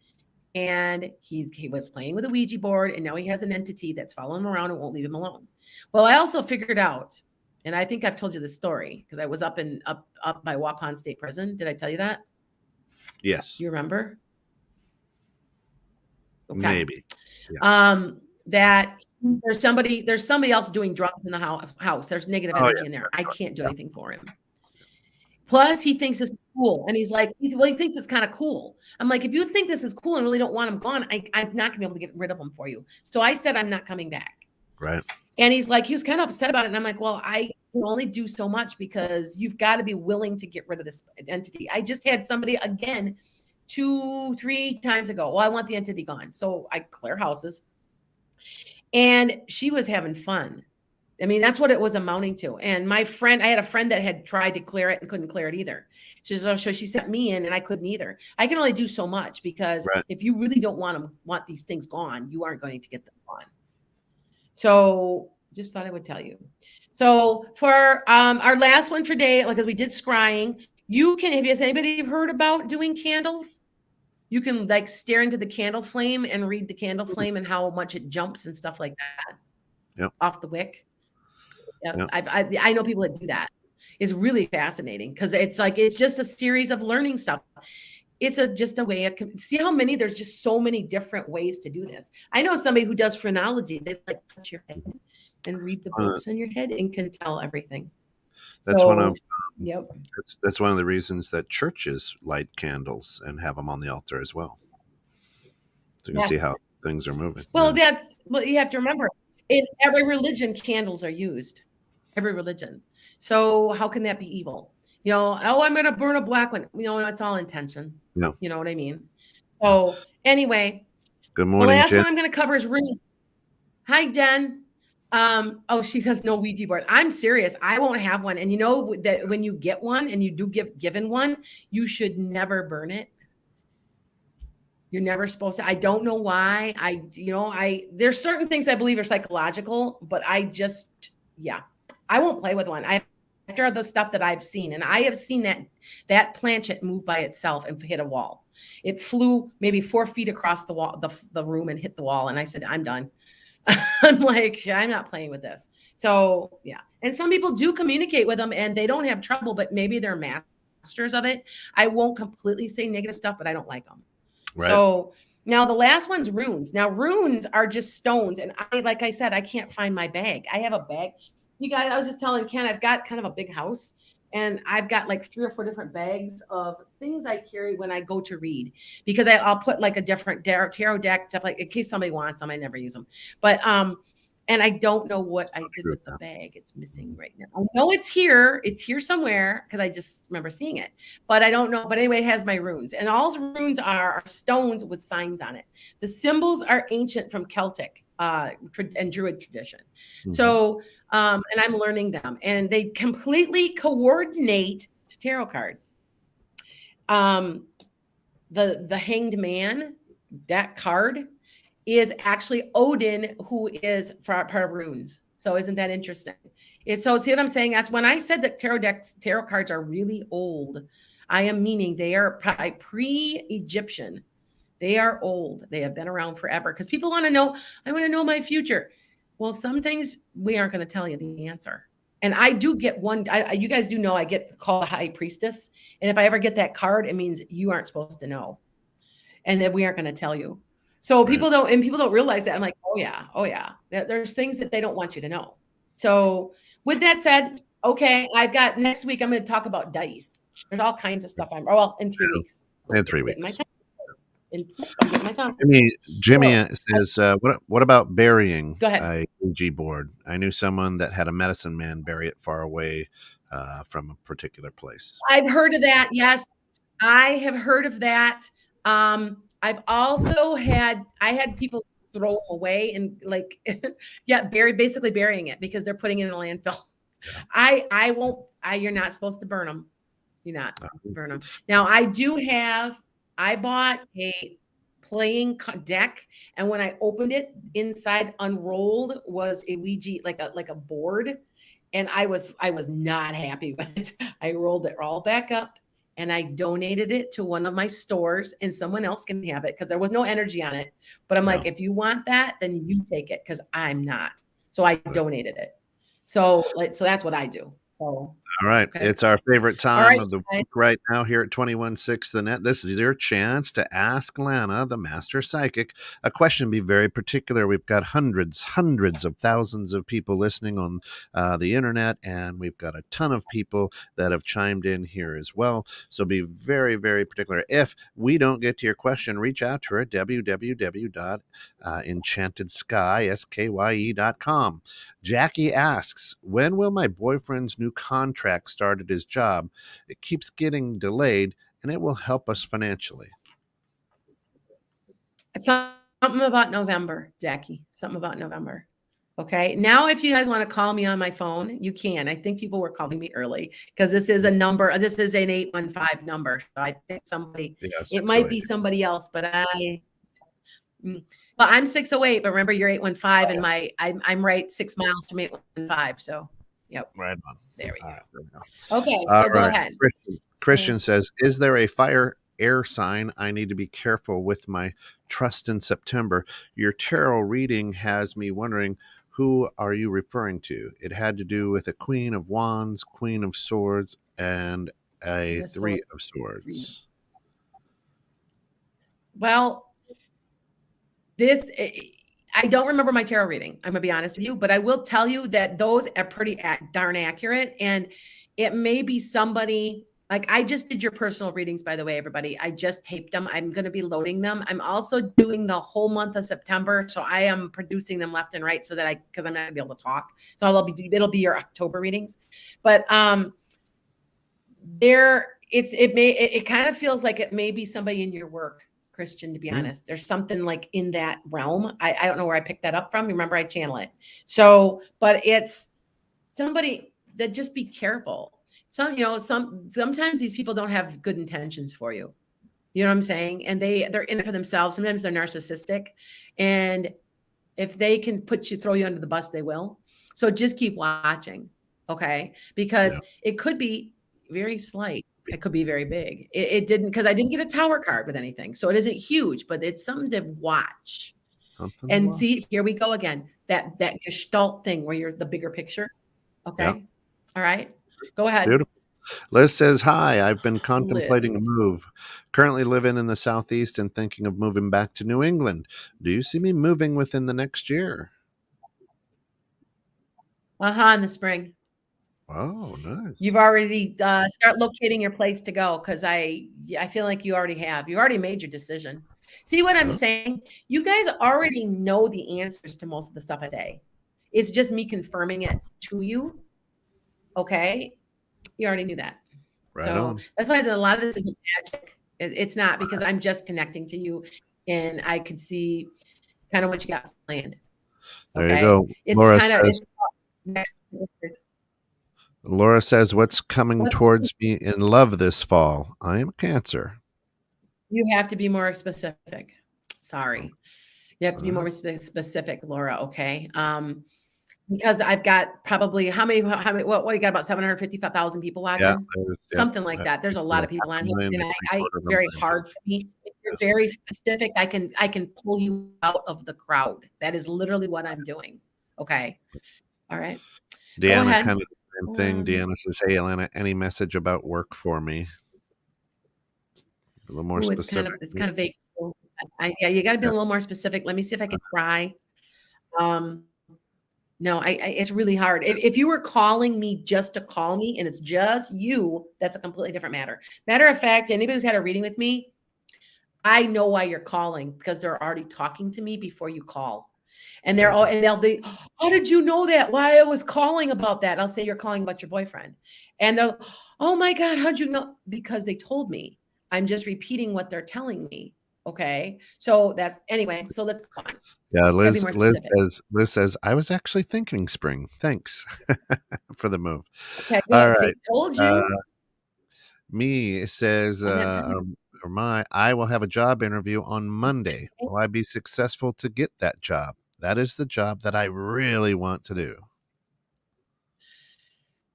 and he was playing with a Ouija board and now he has an entity that's following him around and won't leave him alone. Well, I also figured out, and I think I've told you this story because I was up by Waupun State Prison. Did I tell you that? Yes. Do you remember? Okay. Maybe. Yeah. That there's somebody else doing drugs in the house. There's negative energy in there. I can't do anything for him. Plus, he thinks it's cool. And he's like, he thinks it's kind of cool. I'm like, if you think this is cool and really don't want him gone, I'm not going to be able to get rid of him for you. So I said, I'm not coming back. Right. And he was kind of upset about it. And I'm like, well, I can only do so much because you've got to be willing to get rid of this entity. I just had somebody again 2-3 times ago. Well, I want the entity gone. So I clear houses. And she was having fun. I mean, that's what it was amounting to. And I had a friend that had tried to clear it and couldn't clear it either. So she sent me in and I couldn't either. I can only do so much because if you really don't want these things gone, you aren't going to get them gone. So just thought I would tell you. So for our last one for today, because we did scrying, has anybody heard about doing candles? You can like stare into the candle flame and read the candle flame and how much it jumps and stuff like that off the wick. Yep. I know people that do that. It's really fascinating because it's just a series of learning stuff. It's just a way of see how many there's just so many different ways to do this. I know somebody who does phrenology. They like touch your head and read the books in your head and can tell everything. That's one of So, yep. that's one of the reasons that churches light candles and have them on the altar as well. So you can see Yes. how things are moving. Well, Yeah. well, you have to remember, in every religion, candles are used. Every religion. So how can that be evil? Oh, I'm going to burn a black one. It's all intention. Yeah. You know what I mean? So anyway, Good the morning, last Jen. one I'm going to cover is room. Hi, Jen. Oh, she says no Ouija board. I'm serious. I won't have one. And you know that when you get one and you do get given one, you should never burn it. You're never supposed to. I don't know why. There's certain things I believe are psychological, but I won't play with one. After the stuff that I've seen, and I have seen that planchet move by itself and hit a wall. It flew maybe 4 feet across the wall, the room, and hit the wall. And I said, I'm done. I'm like, I'm not playing with this. So yeah. And some people do communicate with them and they don't have trouble, but maybe they're masters of it. I won't completely say negative stuff, but I don't like them. Right. So now the last one's runes. Now runes are just stones. And like I said, I can't find my bag. I have a bag. You guys, I was just telling Ken, I've got kind of a big house and I've got like 3 or 4 different bags of things I carry when I go to read, because I'll put like a different tarot deck, stuff like in case somebody wants them. I never use them, but and I don't know what I did with the bag. It's missing right now. I know it's here. It's here somewhere because I just remember seeing it, but I don't know. But anyway, it has my runes, and all runes are stones with signs on it. The symbols are ancient from Celtic and Druid tradition. Mm-hmm. So, and I'm learning them, and they completely coordinate to tarot cards. The Hanged Man, that card is actually Odin, who is part of runes. So isn't that interesting? So see what I'm saying? That's when I said that tarot cards are really old. I am meaning they are pre-Egyptian. They are old. They have been around forever because people want to know, I want to know my future. Well, some things we aren't going to tell you the answer. And I do get one. You guys do know I get called a high priestess. And if I ever get that card, it means you aren't supposed to know. And that we aren't going to tell you. So people don't realize that. I'm like, oh yeah. There's things that they don't want you to know. So with that said, okay, I've got next week, I'm going to talk about dice. There's all kinds of stuff. In 3 weeks. In 3 weeks. I'm getting my time. Jimmy says, what about burying a Ouija board? I knew someone that had a medicine man bury it far away from a particular place. I've heard of that. Yes, I have heard of that. I've also had people throw them away and like, basically burying it because they're putting it in a landfill. I won't. You're not supposed to burn them. You're not burn them. Now I bought a playing deck, and when I opened it, inside unrolled was a Ouija, like a board, and I was not happy with it. I rolled it all back up and I donated it to one of my stores, and someone else can have it because there was no energy on it. But I'm like, if you want that, then you take it because I'm not. So I donated it. So that's what I do. So, all right. Okay. It's our favorite time of the week right now here at 21.6 The Net. This is your chance to ask Lana, the master psychic, a question. Be very particular. We've got hundreds of thousands of people listening on the internet, and we've got a ton of people that have chimed in here as well. So be very, very particular. If we don't get to your question, reach out to her at www.enchantedskye.com. Jackie asks, when will my boyfriend's new contract start at his job? It keeps getting delayed, and it will help us financially. Something about November, Jackie. Something about November. Okay. Now, if you guys want to call me on my phone, you can. I think people were calling me early because this is a number. This is an 815 number. So I think it might be somebody else, but I'm 608, but remember you're 815, and I'm right 6 miles from 815. So, yep. Right on. There we go. Okay, so go ahead. Christian says, is there a fire air sign I need to be careful with my trust in September? Your tarot reading has me wondering, who are you referring to? It had to do with a Queen of Wands, Queen of Swords, and a Three of Swords. Well, I don't remember my tarot reading. I'm gonna be honest with you, but I will tell you that those are pretty darn accurate. And it may be somebody like I just did your personal readings, by the way, everybody. I just taped them. I'm going to be loading them. I'm also doing the whole month of September. So I am producing them left and right so that because I'm not gonna be able to talk. So it'll be your October readings. But it kind of feels like it may be somebody in your work, Christian, to be honest. There's something like in that realm. I don't know where I picked that up from. Remember, I channel it. So, but it's somebody that just be careful. Sometimes these people don't have good intentions for you. You know what I'm saying? And they're in it for themselves. Sometimes they're narcissistic. And if they can throw you under the bus, they will. So just keep watching. Okay. Because it could be very slight. It could be very big. It didn't, because I didn't get a tower card with anything. So it isn't huge, but it's something to watch. See, here we go again. That gestalt thing where you're the bigger picture. Okay. Yep. All right. Go ahead. Beautiful. Liz says, hi, I've been contemplating a move. Currently living in the Southeast and thinking of moving back to New England. Do you see me moving within the next year? In the spring. Oh, nice. You've already start locating your place to go, because I feel like you already have. You already made your decision. See what I'm saying? You guys already know the answers to most of the stuff I say. It's just me confirming it to you. Okay? You already knew that. Right so on. That's why a lot of this isn't magic. It's not, because I'm just connecting to you and I can see kind of what you got planned. Okay? There you go. It's Laura says, what's coming towards me in love this fall? I am Cancer. You have to be more specific. Sorry. You have to be more specific, Laura. Okay. Because I've got probably how many, what you got, about 755,000 people watching? Something like that. There's a lot of people on here. And it's very hard for me. If you're very specific, I can pull you out of the crowd. That is literally what I'm doing. Okay. All right. Deanna, kind of the same thing. Deanna says, hey, Alana, any message about work for me? A little more specific. It's kind of vague. Yeah, you got to be a little more specific. Let me see if I can try. No, it's really hard. If you were calling me just to call me and it's just you, that's a completely different matter. Matter of fact, anybody who's had a reading with me, I know why you're calling, because they're already talking to me before you call. And they'll be, how did you know that? Why I was calling about that? I'll say, you're calling about your boyfriend. And they'll, oh my God, how'd you know? Because they told me. I'm just repeating what they're telling me. Okay. So that's anyway. So let's go on. Yeah, Liz says, I was actually thinking spring. Thanks for the move. Okay, all right. Told you. Me says, I will have a job interview on Monday. Will I be successful to get that job? That is the job that I really want to do.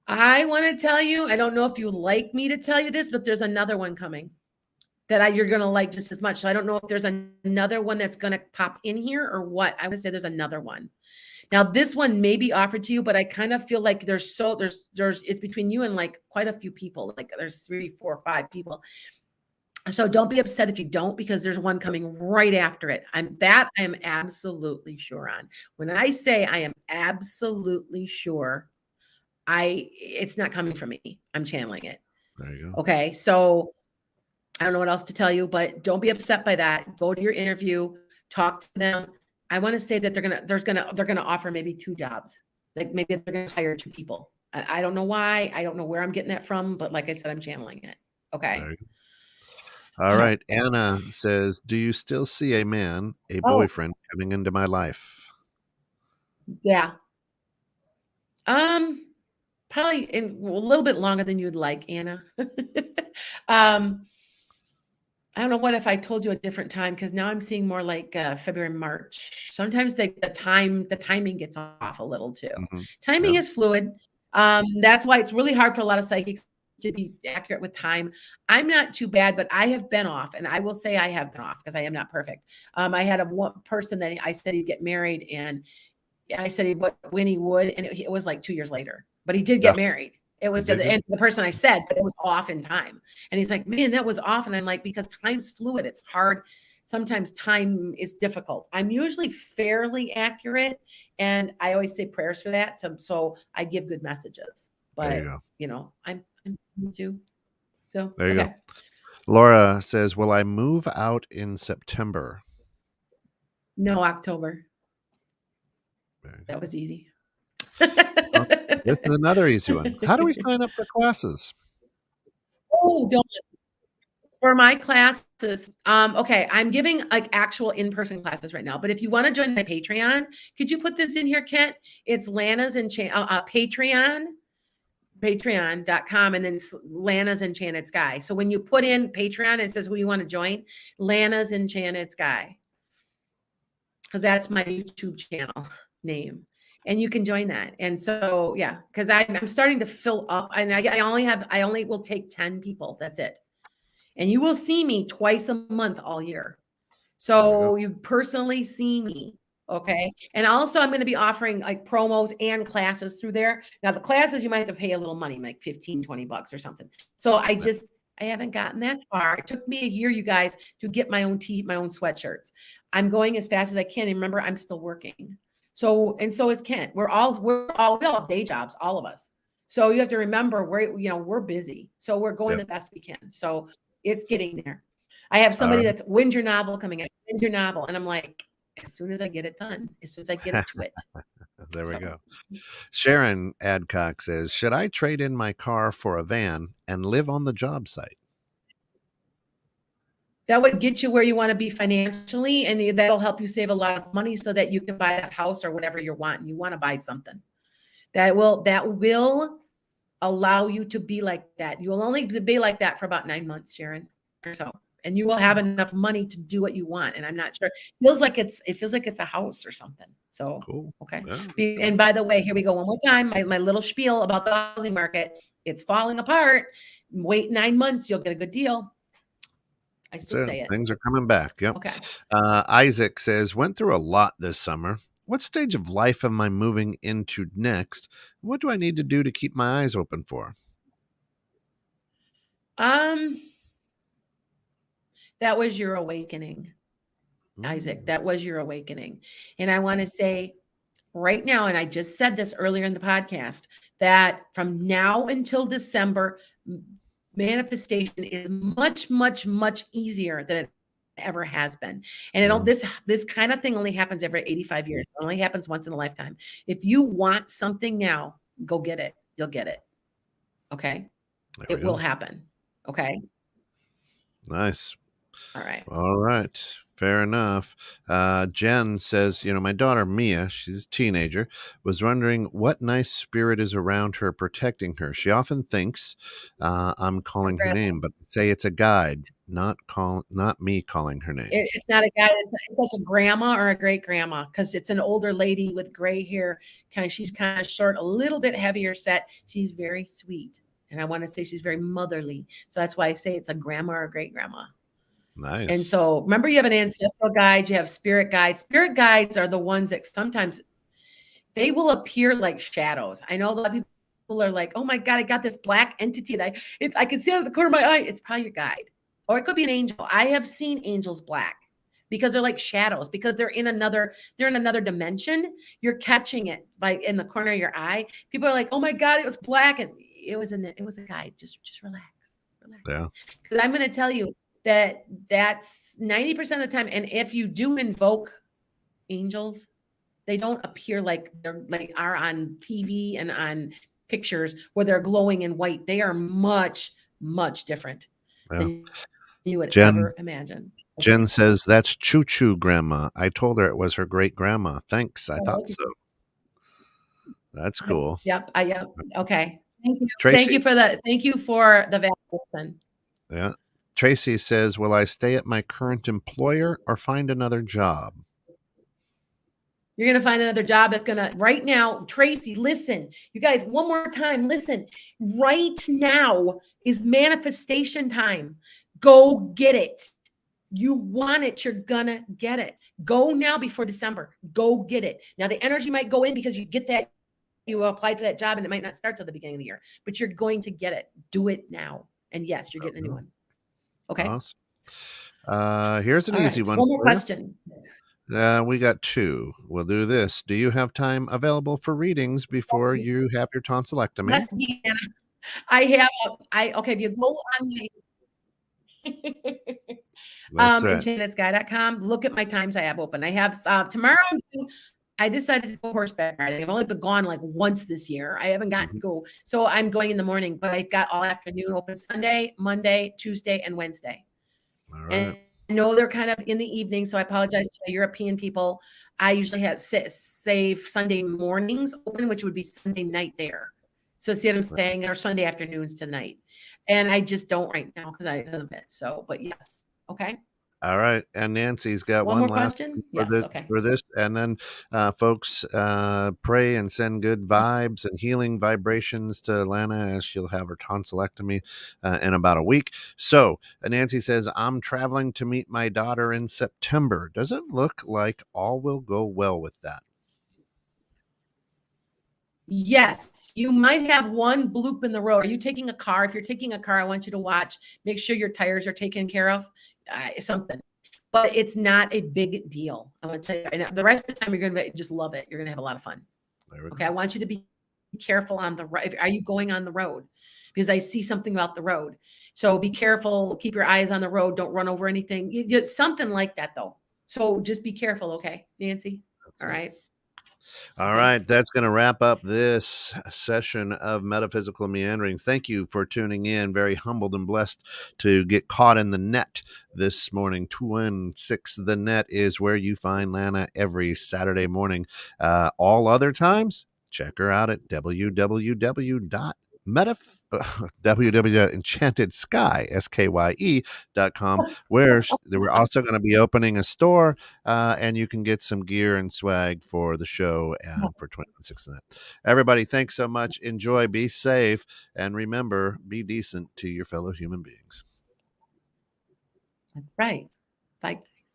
I want to tell you, I don't know if you like me to tell you this, but there's another one coming that you're going to like just as much. So I don't know if there's another one that's going to pop in here or what. I would say there's another one. Now, this one may be offered to you, but I kind of feel like it's between you and like quite a few people. Like there's 3, 4, 5 people. So don't be upset if you don't, because there's one coming right after it. I am absolutely sure on. When I say I am absolutely sure, it's not coming from me. I'm channeling it. There you go. Okay. So I don't know what else to tell you, but don't be upset by that. Go to your interview, talk to them. I want to say that they're gonna offer maybe 2 jobs. Like maybe they're gonna hire 2 people. I don't know why. I don't know where I'm getting that from, but like I said, I'm channeling it. Okay. All right. Anna says, do you still see a man, a boyfriend coming into my life? Yeah. Probably in a little bit longer than you'd like, Anna. I don't know what if I told you a different time, because now I'm seeing more like February, March. Sometimes the timing gets off a little too. Mm-hmm. Timing is fluid. That's why it's really hard for a lot of psychics to be accurate with time. I'm not too bad, but I have been off, and I will say I have been off because I am not perfect. I had one person that I said he'd get married, and I said when he would, and it was like 2 years later, but he did get married. It was the person I said, but it was off in time. And he's like, man, that was off. And I'm like, because time's fluid. It's hard. sometimes time is difficult. I'm usually fairly accurate, and I always say prayers for that. So I give good messages. There you But go. I'm too. So There you okay. go. Laura says, will I move out in September? No, October. Very good. That was easy. Well, this is another easy one. How do we sign up for classes? Oh, don't. For my classes, okay, I'm giving like actual in-person classes right now. But if you want to join my Patreon, could you put this in here, Kent? It's Lana's Patreon, patreon.com, and then Lana's Enchanted Sky. So when you put in Patreon, it says who you want to join, Lana's Enchanted Sky, because that's my YouTube channel name. And you can join that. And so, yeah, because I'm starting to fill up, and I only will take 10 people. That's it. And you will see me twice a month all year. So you personally see me. Okay. And also I'm going to be offering like promos and classes through there. Now the classes, you might have to pay a little money, like 15, 20 bucks or something. So I haven't gotten that far. It took me a year, you guys, to get my own my own sweatshirts. I'm going as fast as I can. And remember, I'm still working. So is Kent. We all have day jobs, all of us. So you have to remember we're busy. So we're going the best we can. So it's getting there. I have somebody that's when's your novel coming out? When's your novel? And I'm like, as soon as I get it done, as soon as I get it to it. There we go. Sharon Adcock says, should I trade in my car for a van and live on the job site? That would get you where you want to be financially, and that'll help you save a lot of money so that you can buy that house or whatever you want. You want to buy something that will allow you to be like that. You will only be like that for about 9 months, Sharon, or so. And you will have enough money to do what you want. And I'm not sure. It feels like it's a house or something. So cool. Okay. Yeah. And by the way, here we go one more time. My little spiel about the housing market. It's falling apart. Wait 9 months, you'll get a good deal. I still say it. Things are coming back. Yep. Okay. Isaac says, went through a lot this summer. What stage of life am I moving into next? What do I need to do to keep my eyes open for? That was your awakening, Isaac. That was your awakening. And I want to say right now, and I just said this earlier in the podcast, that from now until December, manifestation is much, much, much easier than it ever has been. And this kind of thing only happens every 85 years. It only happens once in a lifetime. If you want something now, go get it. You'll get it. Okay. It will happen. Okay. Nice. All right. All right. Fair enough. Jen says, my daughter Mia, she's a teenager, was wondering what nice spirit is around her protecting her. She often thinks I'm calling her name, but say it's a guide, not me calling her name. It's not a guide. It's like a grandma or a great grandma, because it's an older lady with gray hair. She's kind of short, a little bit heavier set. She's very sweet. And I want to say she's very motherly. So that's why I say it's a grandma or a great grandma. Nice. And so remember, you have an ancestral guide, you have spirit guides. Spirit guides are the ones that sometimes they will appear like shadows. I know a lot of people are like, oh my God, I got this black entity that I can see out of the corner of my eye. It's probably your guide. Or it could be an angel. I have seen angels black because they're like shadows, because they're in another dimension. You're catching it like in the corner of your eye. People are like, oh my God, it was black. And it was a guide. Just relax. Yeah. Because I'm going to tell you, that's 90% of the time. And if you do invoke angels, they don't appear like they are on TV and on pictures where they're glowing in white. They are much, much different than you would ever imagine. Jen says, that's Choo Choo Grandma. I told her it was her great grandma. Thanks. I thought so. That's cool. Yep. Okay. Thank you. Tracy. Thank you for the validation. Yeah. Tracy says, will I stay at my current employer or find another job? You're going to find another job that's going to, right now, Tracy, listen, you guys, one more time, listen. Right now is manifestation time. Go get it. You want it, you're going to get it. Go now before December. Go get it. Now, the energy might go in because you get that, you applied for that job, and it might not start till the beginning of the year, but you're going to get it. Do it now. And yes, you're getting a new one. Okay. Awesome. Here's an All easy right. one One more for you. question. We got two. We'll do this. Do you have time available for readings before you have your tonsillectomy? Yes, Deanna. I have okay, if you go on my That's right. enchantedSky.com, look at my times I have open. I have tomorrow. I decided to go horseback riding. I've only been gone like once this year. I haven't gotten to go. So I'm going in the morning, but I've got all afternoon open Sunday, Monday, Tuesday, and Wednesday. All right. And I know they're kind of in the evening, so I apologize to the European people. I usually have save Sunday mornings open, which would be Sunday night there. So see what I'm saying? Or Sunday afternoons tonight. And I just don't right now because I have it. So, but yes. Okay. All right, and Nancy's got One one more last question? one Yes. Okay. for this, and then folks pray and send good vibes and healing vibrations to Lana as she'll have her tonsillectomy in about a week. So Nancy says, "I'm traveling to meet my daughter in September. Does it look like all will go well with that?" Yes, you might have one bloop in the road. Are you taking a car? If you're taking a car, I want you to watch, make sure your tires are taken care of, something. But it's not a big deal. I want to tell you, and the rest of the time you're going to just love it. You're going to have a lot of fun. Okay, I want you to be careful on the road. Are you going on the road? Because I see something about the road. So be careful. Keep your eyes on the road. Don't run over anything. Something like that, though. So just be careful, okay, Nancy? That's All it. right. All Okay. right, that's going to wrap up this session of Metaphysical Meanderings. Thank you for tuning in. Very humbled and blessed to get caught in the net this morning. 216 The Net is where you find Lana every Saturday morning. All other times, check her out at www.enchantedsky.com, where we're also going to be opening a store, and you can get some gear and swag for the show and for 216 Net. Everybody, thanks so much. Enjoy, be safe, and remember, be decent to your fellow human beings. That's right. Bye.